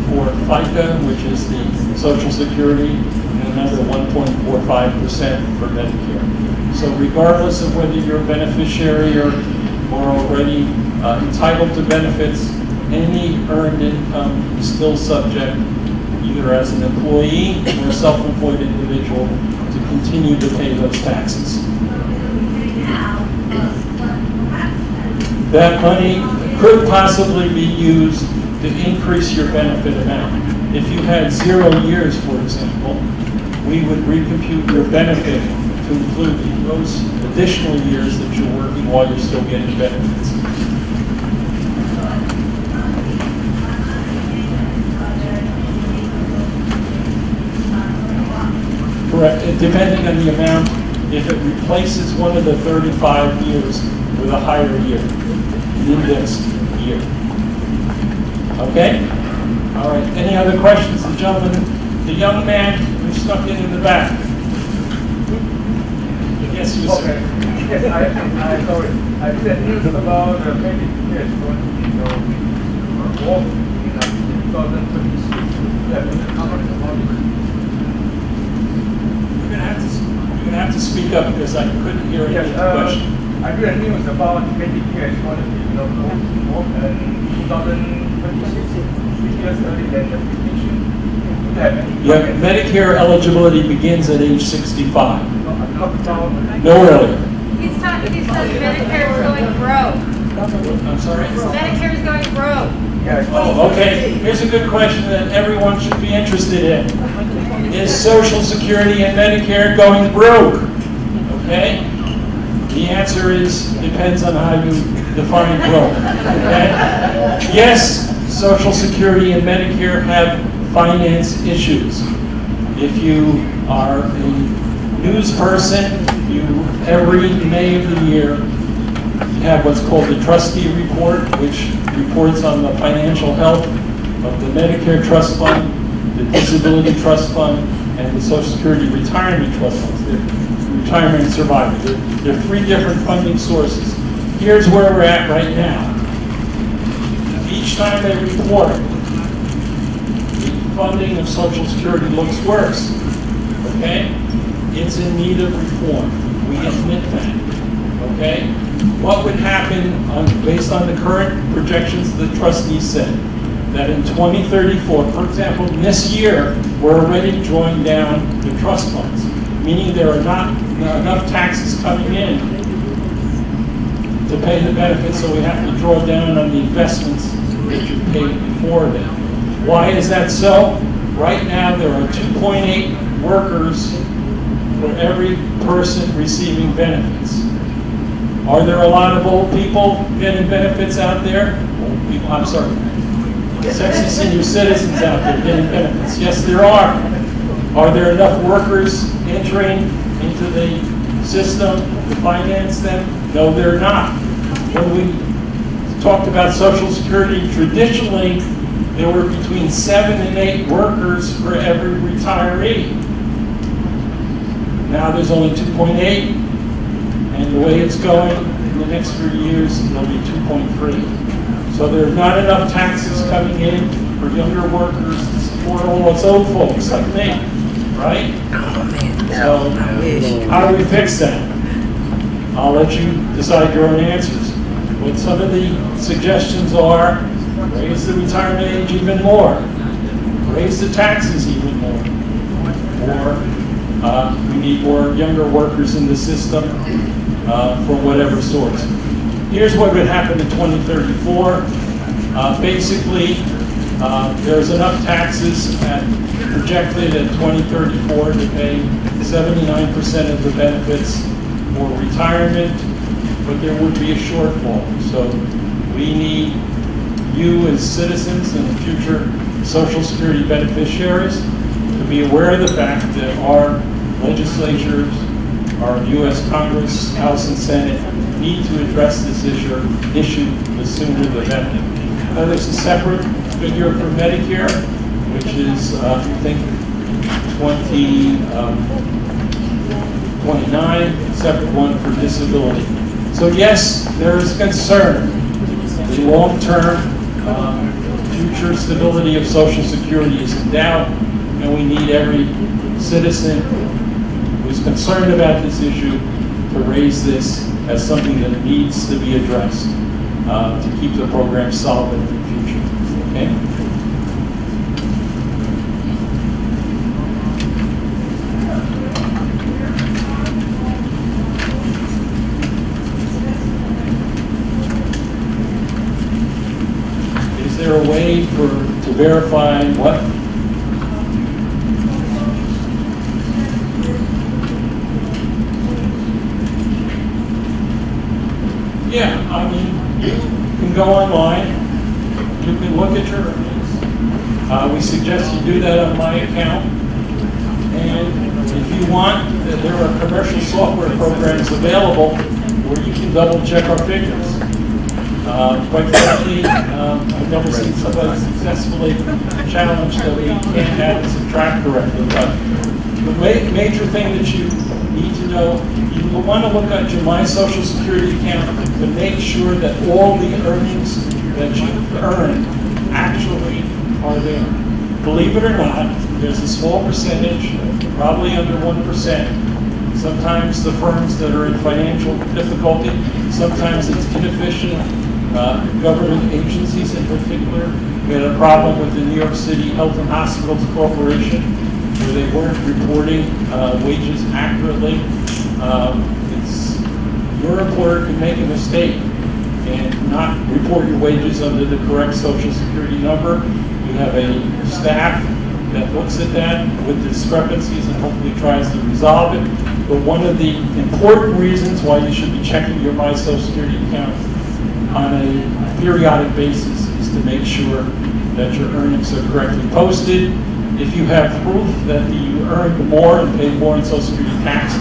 for FICA, which is the Social Security, and another 1.45% for Medicare. So regardless of whether you're a beneficiary or already entitled to benefits, any earned income is still subject, either as an employee or a self-employed individual, to continue to pay those taxes. That money could possibly be used to increase your benefit amount. If you had 0 years, for example, we would recompute your benefit to include those additional years that you're working while you're still getting benefits. Correct. Depending on the amount, if it replaces one of the 35 years with a higher year, an indexed year. Okay? All right. Any other questions? The gentleman, the young man who snuck in the back. Yes, you sir. Okay. Yes, I sorry. I said news about the Medicare is going to be off in 2026. You're going to have to speak up because I couldn't hear any of the question. I read news about Medicare is going to be off in 2026, 3 years earlier than the prediction. Yeah, Medicare eligibility begins at age 65. No earlier. He's talking Medicare is going broke. I'm sorry? Medicare is going broke. Oh, okay. Here's a good question that everyone should be interested in. Is Social Security and Medicare going broke? Okay? The answer is, depends on how you define broke. Okay? Yes, Social Security and Medicare have finance issues. If you are a news person, every May of the year, you have what's called the trustee report, which reports on the financial health of the Medicare Trust Fund, the Disability Trust Fund, and the Social Security Retirement Trust Funds. They're retirement and survival. There are 3 different funding sources. Here's where we're at right now. Each time they report, the funding of Social Security looks worse. Okay? It's in need of reform. We admit that. Okay? What would happen based on the current projections the trustees said? That in 2034, for example, this year, we're already drawing down the trust funds, meaning there are not enough taxes coming in to pay the benefits, so we have to draw down on the investments that you paid before then. Why is that so? Right now, there are 2.8 workers for every person receiving benefits. Are there a lot of old people getting benefits out there? Old people, I'm sorry. Sexy senior citizens out there getting benefits. Yes, there are. Are there enough workers entering into the system to finance them? No, they're not. When we talked about Social Security, traditionally, there were between 7 and 8 workers for every retiree. Now there's only 2.8, and the way it's going, in the next few years, it'll be 2.3. So there's not enough taxes coming in for younger workers to support all us old folks like me, right? Oh man, no, So I wish. how do we fix that? I'll let you decide your own answers. But some of the suggestions are, raise the retirement age even more, raise the taxes even more, or we need more younger workers in the system for whatever source. Here's what would happen in 2034. Basically, there's enough taxes projected at 2034 to pay 79% of the benefits for retirement, but there would be a shortfall. So we need you as citizens and future Social Security beneficiaries to be aware of the fact that our legislatures, our U.S. Congress, House and Senate need to address this issue the sooner the better. Now there's a separate figure for Medicare, which is I think 29, separate one for disability. So yes, there is concern. The long-term future stability of Social Security is in doubt, and we need every citizen who's concerned about this issue to raise this as something that needs to be addressed to keep the program solvent in the future. Okay? Is there a way to verify what? Yeah, I mean, you can go online, you can look at your earnings. We suggest you do that on my account. And if you want, there are commercial software programs available where you can double check our figures. Quite frankly, I've never seen somebody successfully challenge that we can't add and subtract correctly. But the major thing that you need to know, you will want to look at your My Social Security account to make sure that all the earnings that you've earned actually are there. Believe it or not, there's a small percentage, probably under 1%. Sometimes the firms that are in financial difficulty, sometimes it's inefficient government agencies in particular. We had a problem with the New York City Health and Hospitals Corporation where they weren't reporting wages accurately. Your employer can make a mistake and not report your wages under the correct Social Security number. You have a staff that looks at that with discrepancies and hopefully tries to resolve it. But one of the important reasons why you should be checking your My Social Security account on a periodic basis is to make sure that your earnings are correctly posted. If you have proof that you earned more and paid more in Social Security tax,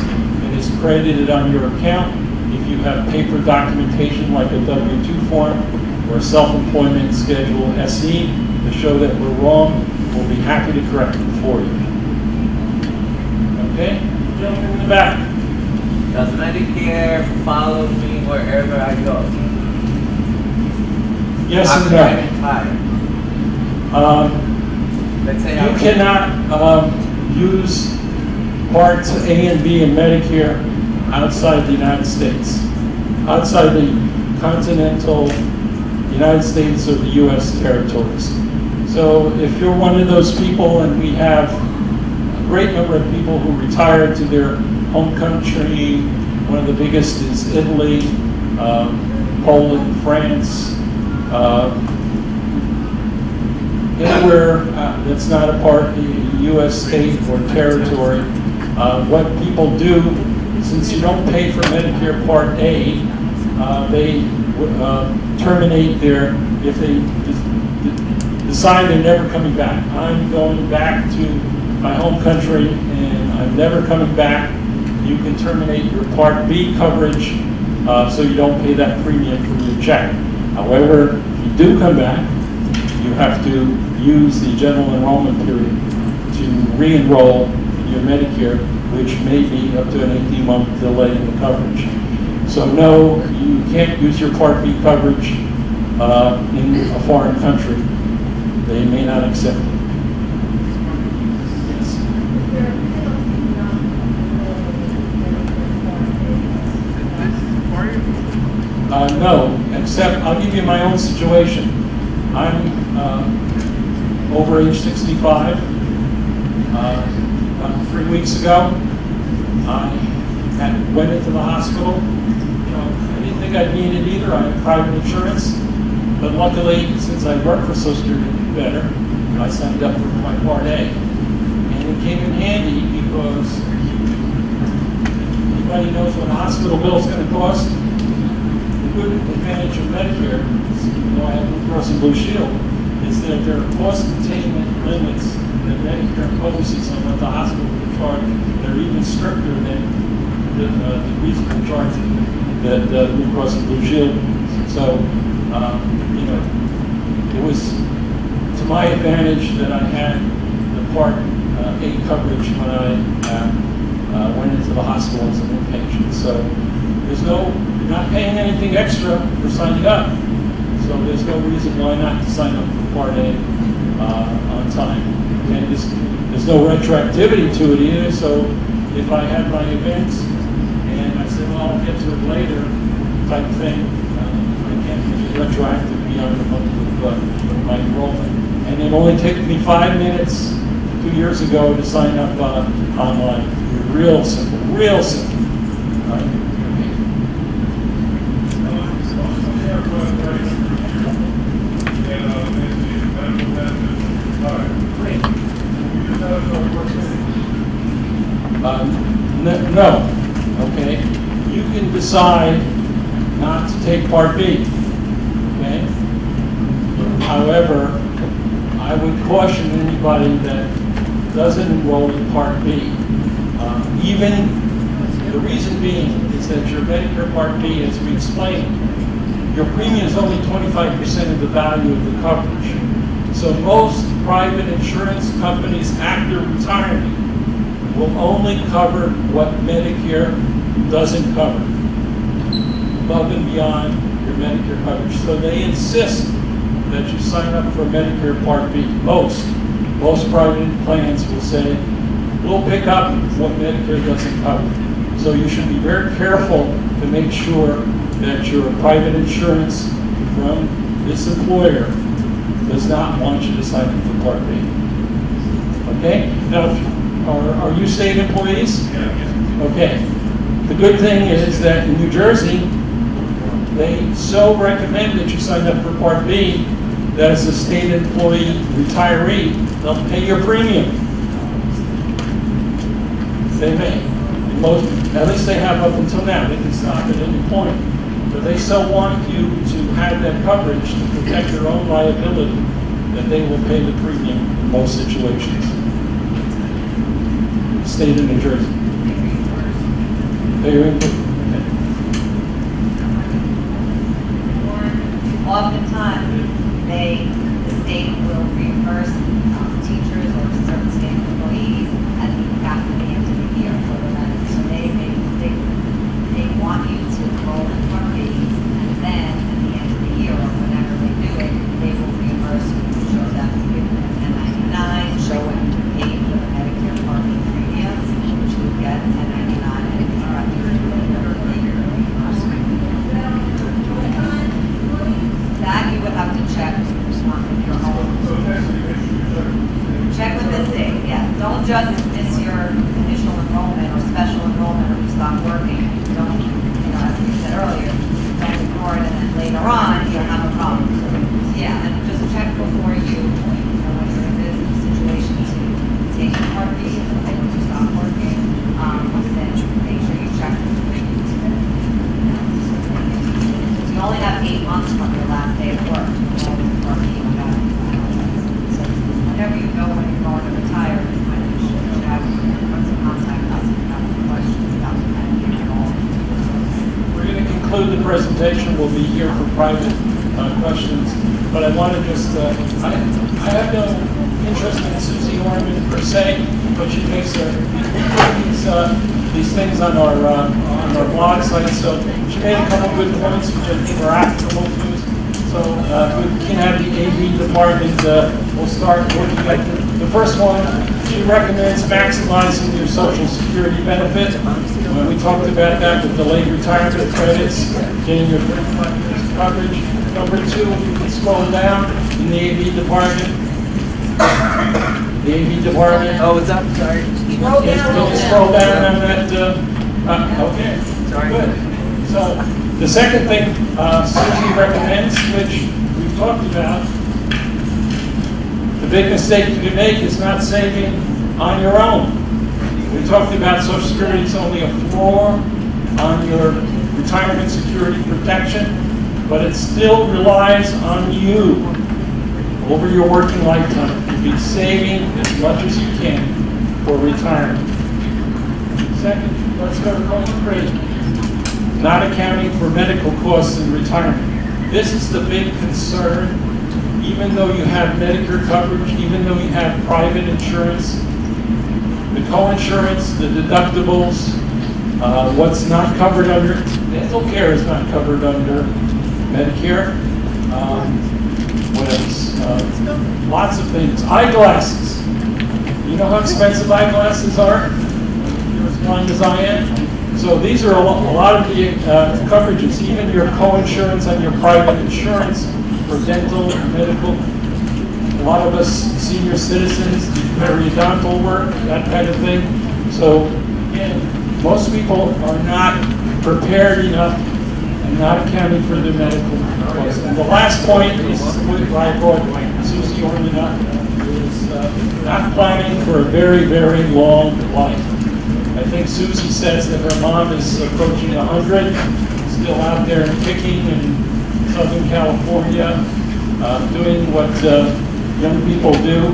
it is credited on your account. If you have paper documentation like a W-2 form or a self-employment schedule SE to show that we're wrong, we'll be happy to correct it for you. Okay? Gentleman in the back. Does Medicare follow me wherever I go? Yes and no. Let's say You cannot use Parts A and B in Medicare outside the United States, outside the continental United States or the U.S. territories. So if you're one of those people, and we have a great number of people who retire to their home country, one of the biggest is Italy, Poland, France, anywhere that's not a part of the U.S. state or territory, What people do, since you don't pay for Medicare Part A, they terminate their, if they decide they're never coming back. I'm going back to my home country and I'm never coming back. You can terminate your Part B coverage so you don't pay that premium from your check. However, if you do come back, you have to use the general enrollment period to re-enroll in your Medicare, which may be up to an 18-month delay in the coverage. So no, you can't use your Part B coverage in a foreign country. They may not accept it. Yes. No, except I'll give you my own situation. I'm over age 65. About 3 weeks ago, I went into the hospital. I didn't think I'd need it either. I had private insurance. But luckily, since I work for Social Security better, I signed up for my Part A. And it came in handy because anybody knows what a hospital bill is going to cost. The good advantage of Medicare, even though I have Blue Cross and Blue Shield, is that there are cost containment limits that Medicare imposes on what the hospital can charge. They're even stricter than the reasonable charges that Blue Cross and Blue Shield. So, it was to my advantage that I had the Part A coverage when I went into the hospital as an inpatient. So you're not paying anything extra for signing up. So there's no reason why not to sign up for Part A on time. And there's no retroactivity to it either. So if I had my events and I said, well, I'll get to it later, type thing, I can't make it retroactive beyond the month of my enrollment. And it only took me 5 minutes 2 years ago to sign up online. Real simple, real simple. All right. No, okay? You can decide not to take Part B, okay? However, I would caution anybody that doesn't enroll in Part B. Even the reason being is that your Medicare Part B, as we explained, your premium is only 25% of the value of the coverage. So most private insurance companies after retirement will only cover what Medicare doesn't cover, above and beyond your Medicare coverage. So they insist that you sign up for Medicare Part B. Most private plans will say, we'll pick up what Medicare doesn't cover. So you should be very careful to make sure that your private insurance from this employer does not want you to sign up for Part B. Okay? Now, are you state employees? Yeah. Okay. The good thing is that in New Jersey, they so recommend that you sign up for Part B that as a state employee retiree, they'll pay your premium. They may. At least they have up until now. They can stop at any point. But they so want you to have that coverage to protect their own liability that they will pay the premium in most situations. State of New Jersey. Pay your input. Okay. Oftentimes, the state will reimburse teachers or certain state employees after the end of the year for the benefits. So they want you to enroll in Part B, and then at the end of the year or whenever they do it, they will reimburse you. Show them, give them a 1099, show what you paid for the Medicare Part B premiums, which you get 1099 and it's not that you would have to check with your home. time. We'll be here for private questions. But I want to just, I have no interest in Susie Orman per se, but she makes these things on our blog site. So she made a couple good points, which I think are applicable to us. So we can have the AV department, we'll start working at the first one. She recommends maximizing your Social Security benefit. We talked about that with delayed retirement credits, getting your 35 years coverage. Number 2, you can scroll down in the AV department. The AV department. Oh, what's up? Sorry. Scroll down. Scroll down on that. Okay. Sorry. Good. So the second thing Susie recommends, which we've talked about, the big mistake you can make is not saving on your own. We talked about Social Security is only a floor on your retirement security protection, but it still relies on you over your working lifetime to be saving as much as you can for retirement. Second, let's go to point 3. Not accounting for medical costs in retirement. This is the big concern. Even though you have Medicare coverage, even though you have private insurance, the co-insurance, the deductibles, what's not covered under, dental care is not covered under Medicare. What else? Lots of things. Eyeglasses. You know how expensive eyeglasses are? You're as blind as I am. So these are a lot of the coverages, even your co-insurance and your private insurance for dental and medical. A lot of us senior citizens do periodontal work, that kind of thing. So again, most people are not prepared enough and not accounting for their medical costs. And the last point is what I brought Susie Orman up, is not planning for a very, very long life. I think Susie says that her mom is approaching 100, still out there picking in Southern California, doing what young people do.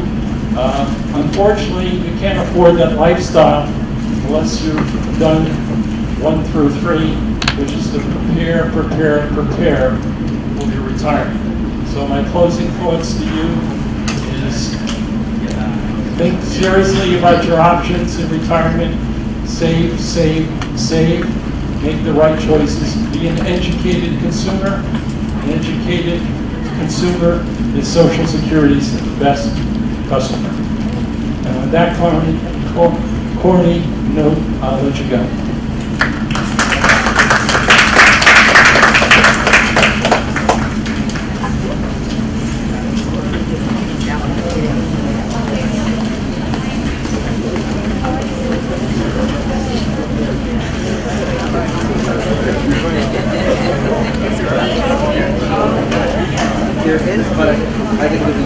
Unfortunately, you can't afford that lifestyle unless you've done 1 through 3, which is to prepare for your retirement. So my closing thoughts to you is think seriously about your options in retirement. Save, save, save. Make the right choices. Be an educated consumer. An educated consumer is Social Security's best customer. And with that corny note, I'll let you go. There is, but I think it would be